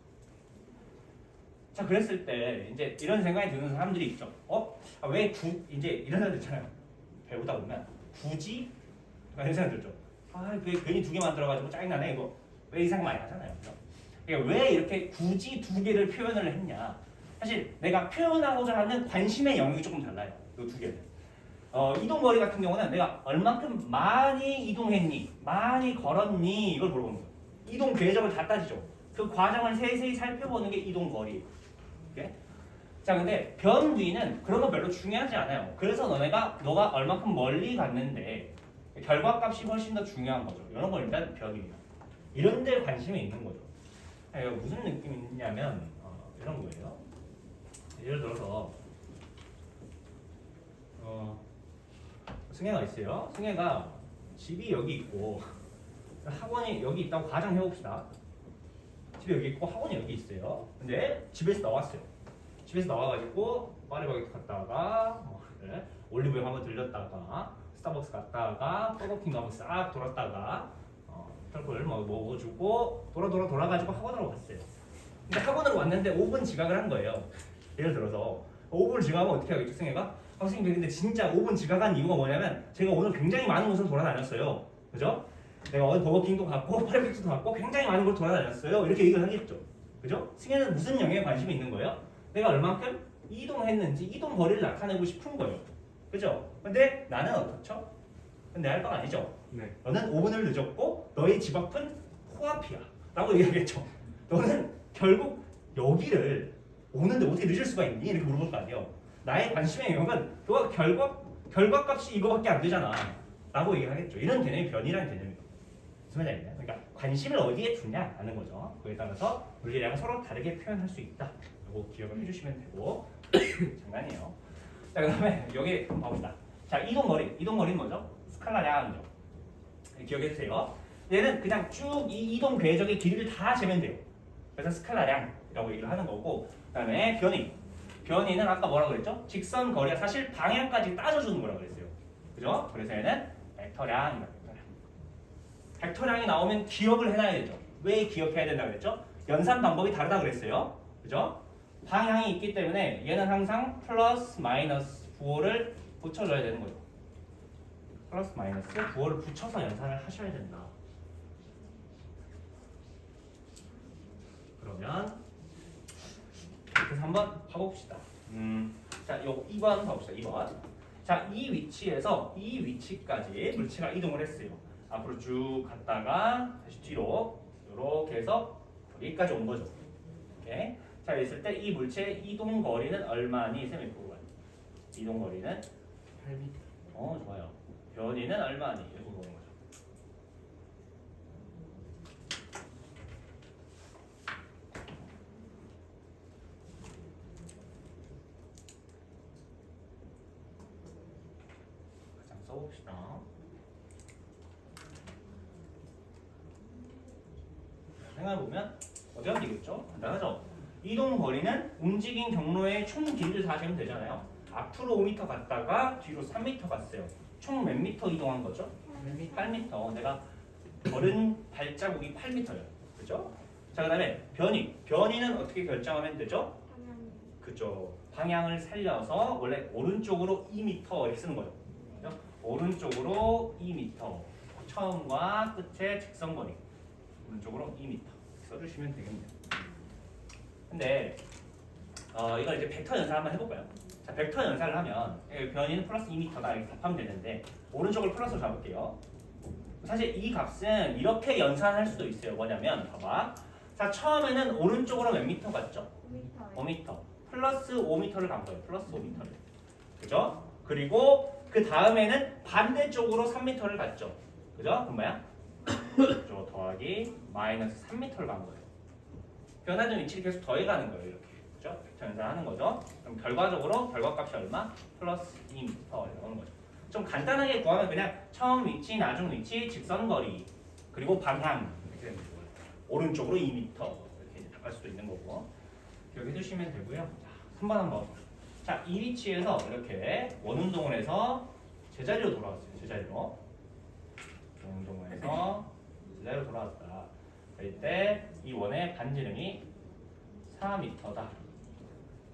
자, 그랬을 때 이제 이런 생각이 드는 사람들이 있죠. 이제 이런 사람들 있잖아요. 배우다 보면 굳이 이런 생각 들죠. 괜히 두 개 만들어가지고 짜증나네 이거. 왜 이 생각 많이 하잖아요. 그러니까 왜 이렇게 굳이 두 개를 표현을 했냐? 사실 내가 표현하고자 하는 관심의 영역이 조금 달라요. 이 두 개는. 이동거리 같은 경우는 내가 얼만큼 많이 이동했니, 많이 걸었니 이걸 물어보는 거예요. 이동 궤적을 다 따지죠. 그 과정을 세세히 살펴보는 게 이동거리예요. 오케이? 자, 근데 변 뒤는 그런 거 별로 중요하지 않아요. 그래서 너가 얼만큼 멀리 갔는데 결과값이 훨씬 더 중요한 거죠. 이런 걸 일단 변이에요. 이런 데 관심이 있는 거죠. 무슨 느낌이 있냐면 이런 거예요. 예를 들어서 승혜가 있어요. 승혜가 집이 여기 있고 학원이 여기 있다고 가정해 봅시다. 집이 여기 있고 학원이 여기 있어요. 근데 집에서 나왔어요. 집에서 나와가지고 파리바게트 갔다가 올리브영 한번 들렸다가 스타벅스 갔다가 버거킹 한번 싹 돌았다가 털콜 먹어주고 돌아가지고 학원으로 갔어요. 근데 학원으로 왔는데 5분 지각을 한 거예요. 예를 들어서 5분 지각하면 어떻게 하겠죠, 승혜가? 선생님, 근데 진짜 5분 지각한 이유가 뭐냐면 제가 오늘 굉장히 많은 곳을 돌아다녔어요. 그죠? 내가 어디 버거킹도 갔고 파리바게트도 갔고 굉장히 많은 곳을 돌아다녔어요. 이렇게 얘기를 하겠죠. 그죠? 승혜는 무슨 영역에 관심이 있는 거예요? 내가 얼만큼 이동했는지 이동 거리를 나타내고 싶은 거예요. 그죠? 근데 나는 어떻죠? 내 할 바가 아니죠. 네. 너는 5분을 늦었고 너의 집 앞은 코앞이야 라고 얘기하겠죠. 너는 결국 여기를 오는데 어떻게 늦을 수가 있니? 이렇게 물어볼 거 아니에요. 나의 관심의 영역은 너가 결과값이 이거밖에 안 되잖아 라고 얘기하겠죠. 이런 개념이 변이라는 개념이에요. 무슨 말이냐? 그러니까 관심을 어디에 두냐라는 거죠. 그에 따라서 물리량을 서로 다르게 표현할 수 있다. 이거 기억을 해주시면 되고 장난이에요. 자, 그 다음에 여기 봐봅시다. 자, 이동거리는 뭐죠? 스칼라량이죠. 기억해 주세요. 얘는 그냥 쭉 이 이동 궤적의 길이를 다 재면 돼요. 그래서 스칼라량이라고 얘기를 하는 거고, 그 다음에 변이는 아까 뭐라고 그랬죠? 직선 거리가 사실 방향까지 따져주는 거라고 그랬어요. 그죠? 그래서 얘는 벡터량이다. 벡터량이 나오면 기억을 해놔야 되죠. 왜 기억해야 된다고 그랬죠? 연산 방법이 다르다 그랬어요. 그죠? 방향이 있기 때문에 얘는 항상 플러스 마이너스 부호를 붙여줘야 되는 거죠. 플러스 마이너스 부호를 붙여서 연산을 하셔야 된다. 그러면 그래서 한번 봐봅시다. 자, 요 2번 봐봅시다. 2번. 자, 이 위치에서 이 위치까지 물체가 이동을 했어요. 앞으로 쭉 갔다가 다시 뒤로 이렇게 해서 여기까지 온 거죠. 오케이. 자, 있을 때 이 물체의 이동 거리는 얼마니? 쌤이 보고 이동 거리는 8m. 좋아요. 변이는 얼마니? 이렇게 보는 거죠. 가장 써봅시다. 생각해보면 어디 가면 되겠죠? 간단하죠? 이동 거리는 움직인 경로의 총 길이를 다 재면 되잖아요. 앞으로 5m 갔다가 뒤로 3m 갔어요. 총 몇 미터 이동한 거죠? 8m. 내가 걸은 발자국이 8m예요. 그죠? 자, 그 다음에 변이는 어떻게 결정하면 되죠? 그죠? 방향을 살려서 원래 오른쪽으로 2m 이렇게 쓰는 거예요. 그죠? 오른쪽으로 2m. 처음과 끝의 직선거리. 오른쪽으로 2m 써주시면 되겠네요. 근데 이걸 이제 벡터 연산 한번 해볼까요? 자, 벡터 연산을 하면 변이는 플러스 2m다 이렇게 답하면 되는데 오른쪽을 플러스로 잡을게요. 사실 이 값은 이렇게 연산할 수도 있어요. 뭐냐면 봐봐. 자, 처음에는 오른쪽으로 몇 미터 갔죠? 5m. 플러스 5m를 간 거예요. 플러스 5m를. 그죠? 그리고 그 다음에는 반대쪽으로 3m를 갔죠. 그죠? 그럼 뭐야? 저 더하기 마이너스 3m를 간 거예요. 변하는 위치를 계속 더해가는 거예요. 이렇게. 그죠? 벡터 연산하는 거죠. 그럼 결과적으로 결과값이 얼마? 플러스 2m 이러는 거죠. 좀 간단하게 구하면 그냥 처음 위치, 나중 위치, 직선거리 그리고 방향 이렇게 되는 거예요. 오른쪽으로 2m 이렇게 갈 수도 있는 거고 기억해 주시면 되고요. 자, 3번 한번. 자, 이 위치에서 이렇게 원운동을 해서 제자리로 돌아왔어요. 제자리로. 원운동을 해서 제자리로 돌아왔다. 이때 이 원의 반지름이 4m다.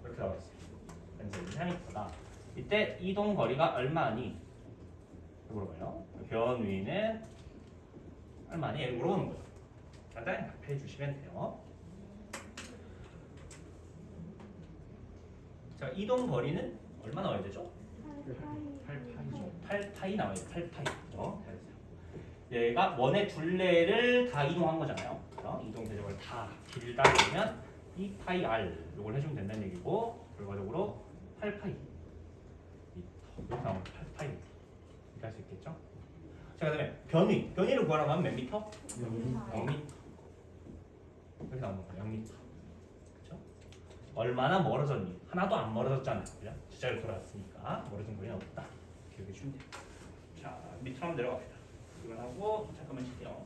이렇게 나와있어요. 반지름이 4m다. 이때 이동 거리가 얼마니? 물어봐요. 변위는 얼마니? 이렇게 물어보는 거예요. 간단히 답해 주시면 돼요. 자, 이동 거리는 얼마 나와야 되죠? 8파이죠. 8파이 나와야 돼요. 8파이. 그죠? 얘가 원의 둘레를 다 이동한 거잖아요. 그죠? 이동 대적을 다 길다 보면 2파이 r 이걸 해주면 된다는 얘기고 결과적으로 8파이 여기 나오면 8파이 이렇게 할 수 있겠죠? 자, 그 다음에 변위를 구하라고 하면 몇 미터? 0미터. 이렇게 나오는 거예요. 0미터. 그렇죠? 얼마나 멀어졌니? 하나도 안 멀어졌잖아요. 그죠? 제자리로 돌아왔으니까 멀어진 거리는 없다. 기억해 주면 돼요. 자, 밑으로 한번 내려갑시다. 이걸 하고 잠깐만 쉴게요.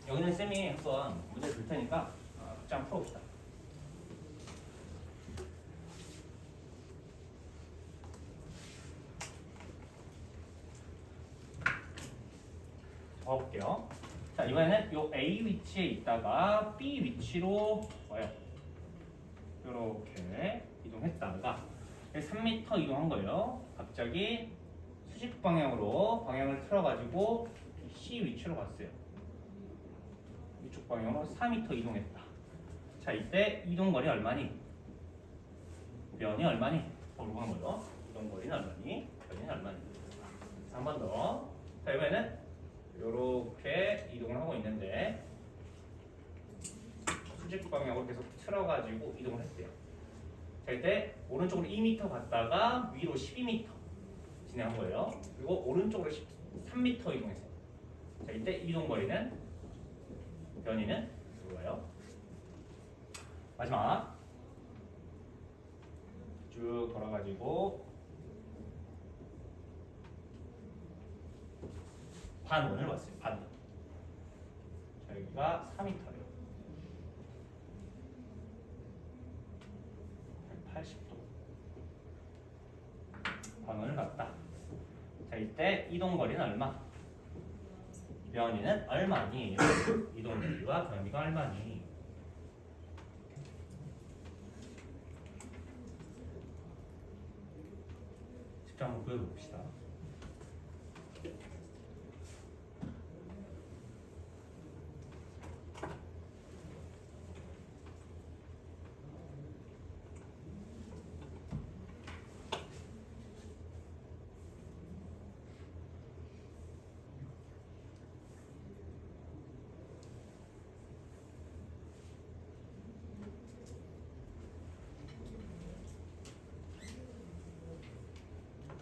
여기는 쌤이 한번 문제 줄 테니까 각자 한번 풀어봅시다. 볼게요. 자, 이번에는 요 A 위치에 있다가 B 위치로 와요. 이렇게 이동했다가 3m 이동한 거예요. 갑자기 수직 방향으로 방향을 틀어가지고 C 위치로 갔어요. 이쪽 방향으로 4m 이동했다. 자, 이때 이동거리 얼마니? 변이 얼마니? 물어보는 거죠. 이동거리는 얼마니? 변이는 얼마니? 한 번 더. 자, 이번에는 이렇게 이동을 하고 있는데 수직 방향으로 계속 틀어가지고 이동을 했대요. 자, 이때 오른쪽으로 2m 갔다가 위로 12m 진행한 거예요. 그리고 오른쪽으로 3m 이동했어요. 자, 이때 이동거리는 변이는 뭐예요? 마지막 쭉 돌아가지고 반원을 왔어요. 반원. 자, 여기가 4m예요. 180도. 반원을 갔다. 자, 이때 이동거리는 얼마? 변이는 얼마니? 이동거리와 변이가 얼마니? 직접 한번 구해봅시다.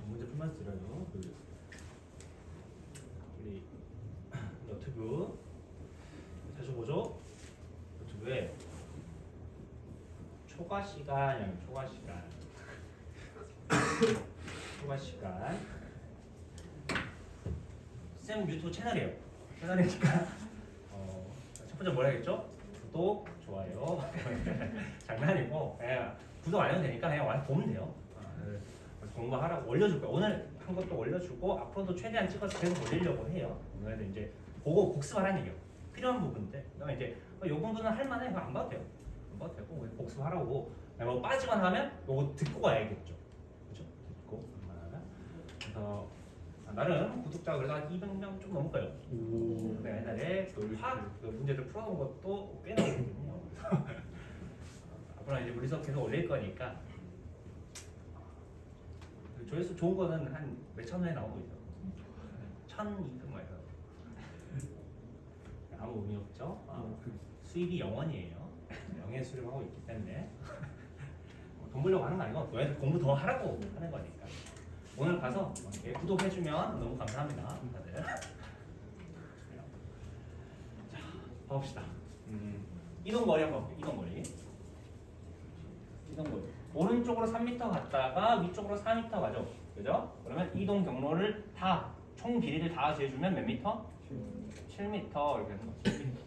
문제 풀만 쓰려요. 우리 너튜브 자주 보죠? 유튜브에 초과 시간, 초과 시간, 초과 시간. 쌤 유튜브 채널이에요. 채널이니까 첫 번째 뭘 해야겠죠? 구독, 좋아요. 장난이고 구독 안 해도 되니까 그냥 와서 보면 돼요. 공부하라고 올려줄 거예요. 오늘 한 것도 올려주고 앞으로도 최대한 찍어서 계속 올리려고 해요. 오늘은 이제 보고 복습하라는 얘기예요. 필요한 부분들. 그다음에 이제 이 부분은 할만해. 그거 안 봐도 돼요. 안 봐도 되고 복습하라고. 뭐 빠지거나 하면 이거 듣고 가야겠죠. 그렇죠? 듣고 하면. 그래서 나름 구독자가 그래도 한 200명 좀 넘을 거예요. 내가 옛날에 그 문제들 풀어놓은 것도 꽤 나오거든요. 앞으로 이제 우리 수업 계속 올릴 거니까 조회수 좋은 거는 한 몇천 원에 나오고 있어. 1,200만 원. 아무 의미 없죠. 수입이 0원이에요. 영의 수렴하고 있기 때문에 돈 벌려고 하는 거 아니고 너희들 공부 더 하라고 하는 거니까. 오늘 가서 이렇게 구독해주면 너무 감사합니다, 다들. 자, 봐봅시다. 이동거리 한번 볼게요. 이동거리. 오른쪽으로 3m 갔다가 위쪽으로 4m 가죠. 그죠? 그러면 이동 경로를 다, 총 길이를 다 재주면 몇 미터? 7m 이렇게 되는 거죠. 7m.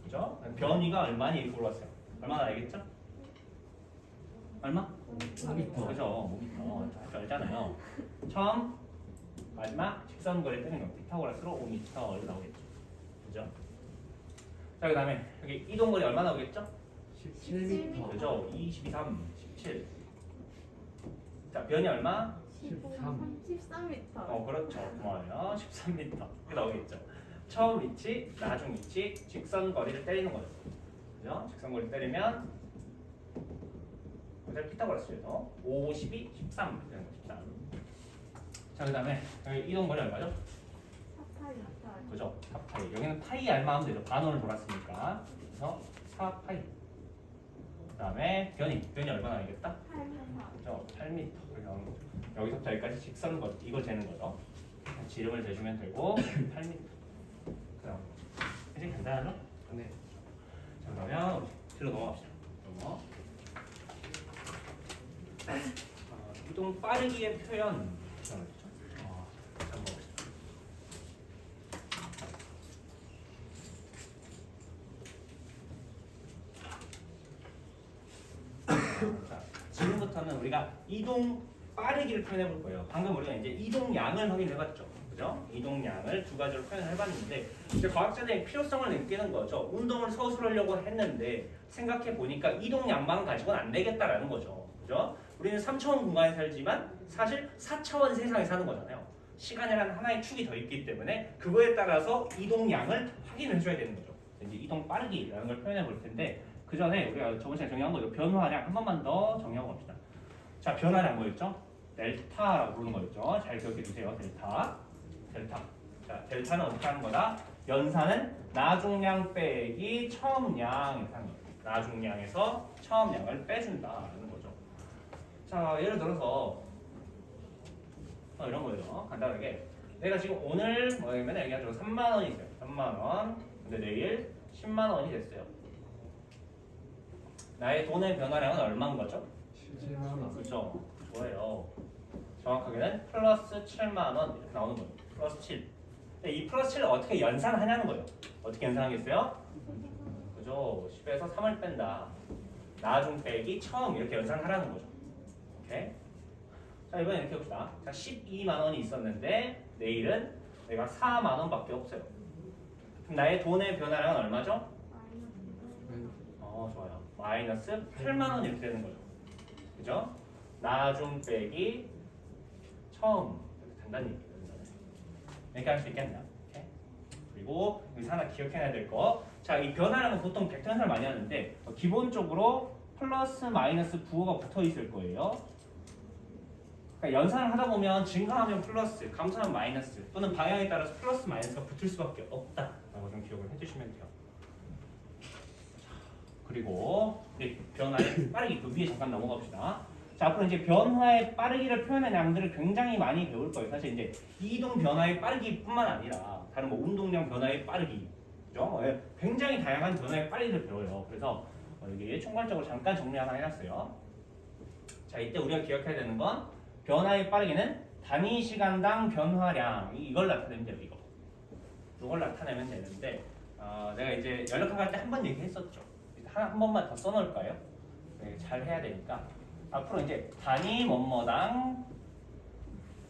그죠? 변위가 얼마니 이렇게 물어봤어요. 얼마나 알겠죠? 얼마? 5m. 그죠? 5m. 잘 알잖아요. 처음, 마지막 직선거리 뜨는 거. 피타고라스로 5m 이렇게 나오겠죠. 그죠? 자, 그 다음에 여기 이동거리 얼마 나오겠죠? 17m. 그죠? 22, 3, 17. 자, 변이 얼마? 13m. 그렇죠. 고마워요. 13m. 이렇게 나오겠죠. 처음 위치, 나중 위치, 직선 거리를 때리는 거죠. 그죠? 직선 거리 때리면 어차피 피타고라스죠. 5, 12, 13 되는 거 13. 자, 그다음에 여기 이동 거리 얼마죠? 4파이. 그죠? 4파이. 여기는 파이 알마 하면 되죠. 반원을 돌았으니까. 그래서 4파이. 그다음에 변이 얼마나 알겠다? 8m. 그죠? 8m 이렇게 나오는 거죠. 여기서부터 여기까지 직선 거리 이걸 재는 거죠. 지름을 재주면 되고 8m. 그다음 이제 간단하죠? 네. 자, 그러면 뒤로 넘어갑시다. 이동 빠르기의 표현 잠깐 봅시다. 자, 지금부터는 우리가 이동 빠르기를 표현해 볼 거예요. 방금 우리가 이제 이동량을 확인해 봤죠. 그죠? 이동량을 두 가지로 표현해 봤는데 이제 과학자들이 필요성을 느끼는 거죠. 운동을 서술하려고 했는데 생각해 보니까 이동량만 가지고는 안 되겠다라는 거죠. 그죠? 우리는 3차원 공간에 살지만 사실 4차원 세상에 사는 거잖아요. 시간이라는 하나의 축이 더 있기 때문에 그거에 따라서 이동량을 확인해 줘야 되는 거죠. 이제 이동 빠르기라는 걸 표현해 볼 텐데 그 전에 우리가 저번 시간에 정의한 거죠. 변화량 한 번만 더 정의하고 갑시다. 자, 변화량 뭐였죠? 델타라고 부르는 거였죠. 잘 기억해 주세요. 델타. 자, 델타는 어떻게 하는 거다? 연산은 나중량 빼기 처음량 이렇게 하는 거예요. 나중량에서 처음량을 빼준다는 거죠. 자, 예를 들어서 이런 거예요. 간단하게 내가 지금 오늘 뭐냐면 여기 가지고 3만 원이 있어요. 3만 원. 근데 내일 10만 원이 됐어요. 나의 돈의 변화량은 얼마인 거죠? 7만 원. 그렇죠. 좋아요. 정확하게는 플러스 7만 원 이렇게 나오는 거예요. 플러스 7. 근데 이 플러스 7을 어떻게 연산하냐는 거예요. 어떻게 연산하겠어요? 그죠. 10에서 3을 뺀다. 나중 빼기 처음 이렇게 연산하라는 거죠. 오케이. 자, 이번에 이렇게 봅시다. 자, 12만 원이 있었는데 내일은 내가 4만 원밖에 없어요. 그럼 나의 돈의 변화량은 얼마죠? 좋아요. 마이너스 8만 원 이렇게 되는 거죠. 그죠? 나중 빼기 처음 이렇게 된다는 얘기예요. 이렇게 할 수 있겠나? 오케이. 그리고 여기서 하나 기억해야 될 거. 자, 이 변화량은 보통 벡터 연산을 많이 하는데 기본적으로 플러스 마이너스 부호가 붙어 있을 거예요. 그러니까 연산을 하다 보면 증가하면 플러스, 감소하면 마이너스 또는 방향에 따라서 플러스 마이너스가 붙을 수밖에 없다라고 좀 기억을 해주시면 돼요. 그리고 우리 변화의 빠르기 그 위에 잠깐 넘어갑시다. 자, 앞으로 이제 변화의 빠르기를 표현하는 양들을 굉장히 많이 배울 거예요. 사실 이제 이동 변화의 빠르기뿐만 아니라 다른 뭐 운동량 변화의 빠르기, 그죠? 굉장히 다양한 변화의 빠르기를 배워요. 그래서 여기 총괄적으로 잠깐 정리 하나 해놨어요. 자, 이때 우리가 기억해야 되는 건 변화의 빠르기는 단위 시간당 변화량 이걸 나타내면 돼요. 이걸 나타내면 되는데 내가 이제 연락할 때 한 번 얘기했었죠. 한 번만 더 써놓을까요? 네, 잘 해야 되니까 앞으로 이제 단위 뭐뭐당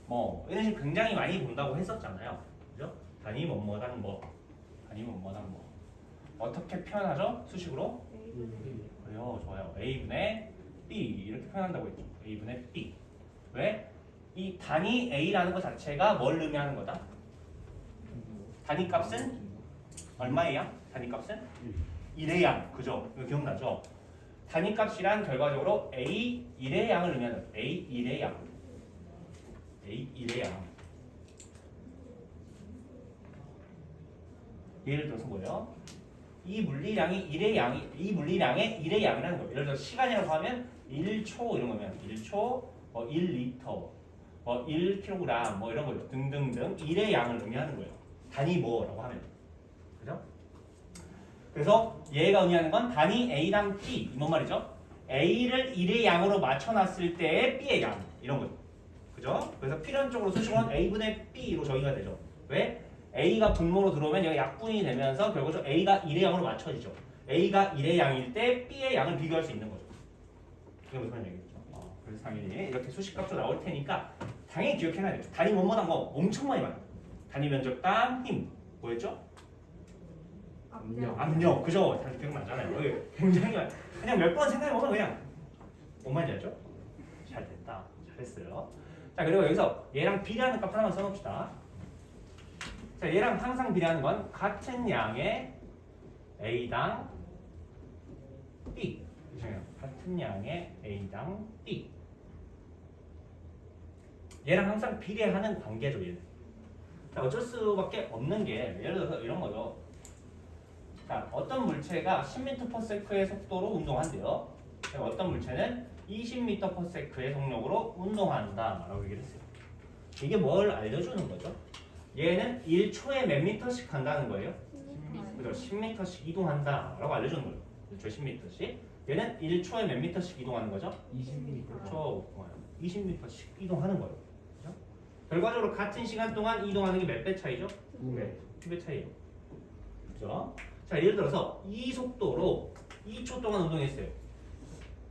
뭐 이런 식으로 굉장히 많이 본다고 했었잖아요. 그죠? 단위 뭐뭐당 뭐 어떻게 표현하죠? 수식으로? 그래요. 좋아요. A분의 B 이렇게 표현한다고 했죠. A분의 B. 왜? 이 단위 A라는 것 자체가 뭘 의미하는 거다? 단위 값은 얼마예요? 단위 값은? 1의 양. 그죠? 이거 기억나죠? 단위값이란 결과적으로 A1의 양을 의미하는 A1의 양. A1의 양. 예를 들어서 뭐예요? 이 물리량의 1의 양이라는 거예요. 예를 들어 시간이라고 하면 1초 이런 거면 1초, 1리터, 1kg 뭐 이런 거죠. 등등등 1의 양을 의미하는 거예요. 단위 뭐라고 하면. 그죠? 그래서 얘가 의미하는 건 단위 A당 B 이뭔 말이죠? A를 1의 양으로 맞춰놨을 때의 B의 양 이런 거죠. 그죠? 그래서 필연적으로 수식어는 A분의 B로 정의가 되죠. 왜? A가 분모로 들어오면 얘가 약분이 되면서 결국적으로 A가 1의 양으로 맞춰지죠. A가 1의 양일 때 B의 양을 비교할 수 있는 거죠. 그게 무슨 얘기겠죠? 그래서 당연히 이렇게 수식값도 나올 테니까 당연히 기억해놔야 돼요. 단위 뭐뭐당 거 엄청 많이 많아요. 단위 면적당 힘 뭐였죠? 압력 그죠? 다들 기억나잖아요. 굉장히 많아요. 그냥 몇 번 생각해보면 그냥 뭔말인지 알죠? 잘 됐다. 잘했어요. 자 그리고 여기서 얘랑 비례하는 값 하나만 써놓읍시다. 자 얘랑 항상 비례하는 건 같은 양의 A당 B 같은 양의 A당 B 얘랑 항상 비례하는 관계죠. 얘는 자, 어쩔 수밖에 없는 게 예를 들어서 이런 거죠. 자, 어떤 물체가 10m/s의 속도로 운동한대요. 어떤 물체는 20m/s의 속력으로 운동한다 라고 얘기를 했어요. 이게 뭘 알려주는 거죠? 얘는 1초에 몇 미터씩 간다는 거예요? 그죠? 10m씩 이동한다 라고 알려주는 거예요. 1초에 10m씩. 얘는 1초에 몇 미터씩 이동하는 거죠? 20m. 그렇죠. 20m씩 이동하는 거예요. 그죠? 결과적으로 같은 시간 동안 이동하는 게 몇 배 차이죠? 2배. 2배 차이예요. 그죠? 자, 예를 들어서 이 속도로 2초 동안 운동했어요.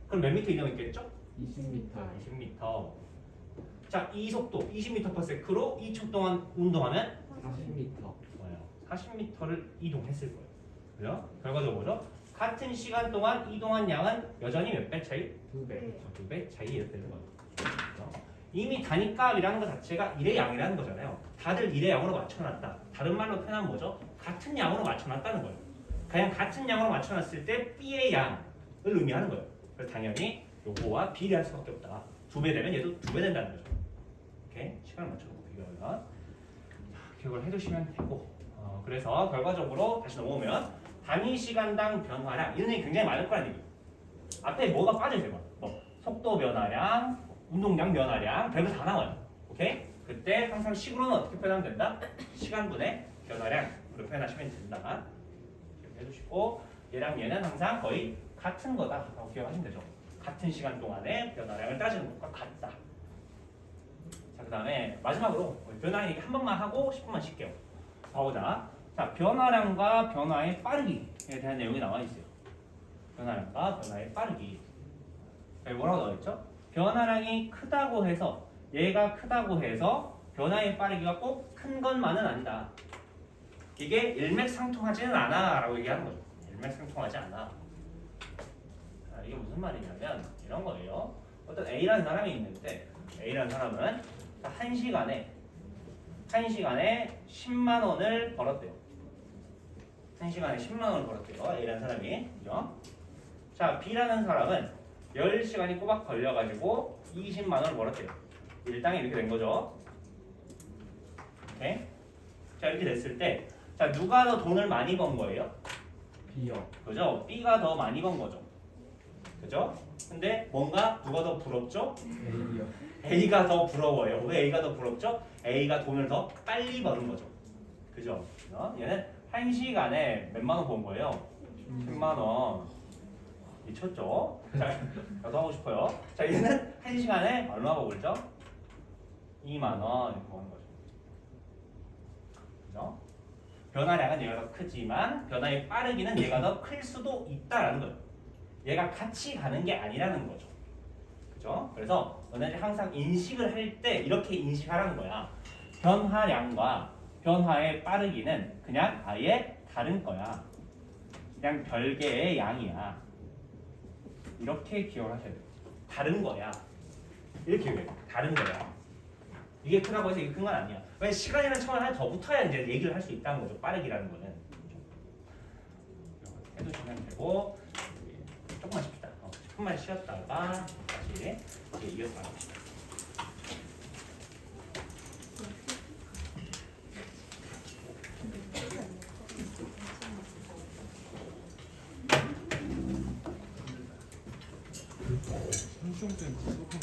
그럼 몇 미터 이동했겠죠? 20m. 20m. 자, 이 속도 20m/s로 2초 동안 운동하면 40m. 뭐예요? 40m를 이동했을 거예요. 그죠? 결과적으로 뭐죠? 같은 시간 동안 이동한 양은 여전히 몇 배 차이? 2배. 2배 차이 이렇게 되는 거예요. 그죠? 이미 단위값이라는 것 자체가 1의 양이라는 거잖아요. 다들 1의 양으로 맞춰놨다. 다른 말로 표현하면 뭐죠? 같은 양으로 맞춰놨다는 거예요. 그냥 같은 양으로 맞춰놨을 때 B의 양을 의미하는 거예요. 그래서 당연히 요거와 비례할 수밖에 없다. 2배 되면 얘도 2배 된다는 거죠. 이렇게 시간을 맞춰놓고 비교하면 기억을 해두시면 되고 그래서 결과적으로 다시 넘어오면 단위 시간당 변화량 이런 얘기 굉장히 많을 거라는 얘기예요. 앞에 뭐가 빠져있어요. 뭐 속도 변화량, 운동량 변화량 별거 다 나와요. 오케이? 그때 항상 식으로는 어떻게 표현하면 된다? 시간분의 변화량으로 표현하시면 된다. 해주시고 얘랑 얘는 항상 거의 같은 거다라고 기억하시면 되죠. 같은 시간 동안에 변화량을 따지는 것과 같다. 자, 그 다음에 마지막으로 변화 얘기 한 번만 하고 10분만 쉴게요. 봐보자. 자, 변화량과 변화의 빠르기에 대한 내용이 나와 있어요. 변화량과 변화의 빠르기. 여기 뭐라고 나와 있죠? 변화량이 크다고 해서 얘가 크다고 해서 변화의 빠르기가 꼭 큰 것만은 아니다. 이게 일맥상통하지는 않아 라고 얘기하는 거죠. 일맥상통하지 않아. 자, 이게 무슨 말이냐면 이런 거예요. 어떤 A라는 사람이 있는데 A라는 사람은 한 시간에 10만 원을 벌었대요. 한 시간에 10만 원을 벌었대요. A라는 사람이. 그죠? 자, B라는 사람은 10시간이 꼬박 걸려가지고 20만 원을 벌었대요. 일당이 이렇게 된 거죠. 오케이? 자, 이렇게 됐을 때 자, 누가 더 돈을 많이 번 거예요? B요. 그죠? B가 더 많이 번 거죠. 그죠? 근데 뭔가 누가 더 부럽죠? A요. A가 더 부러워요. 왜 A가 더 부럽죠? A가 돈을 더 빨리 버는 거죠. 그죠? 얘는 한 시간에 몇만 원 번 거예요? 10만 원. 미쳤죠? 자, 저도 하고 싶어요. 자, 얘는 한 시간에 얼마 벌죠? 2만 원 이렇게 버는 거죠. 그죠? 변화량은 얘가 더 크지만 변화의 빠르기는 얘가 더 클 수도 있다라는 거예요. 얘가 같이 가는 게 아니라는 거죠. 그죠? 그래서 너네들이 항상 인식을 할 때 이렇게 인식하라는 거야. 변화량과 변화의 빠르기는 그냥 아예 다른 거야. 그냥 별개의 양이야. 이렇게 기억을 하셔야 돼요. 다른 거야. 이렇게 얘기해요. 다른 거야. 이게 크다고 해서 이게 큰 건 아니야. 왜 시간이라는 첨을 하나 더 붙어야 이제 얘기를 할 수 있다는 거죠. 빠르기라는 거는. 해두시면 되고 조금만 쉽시다. 조금만 쉬었다가 다시 이제 이어서 나갑시다. 삼성 때 구독한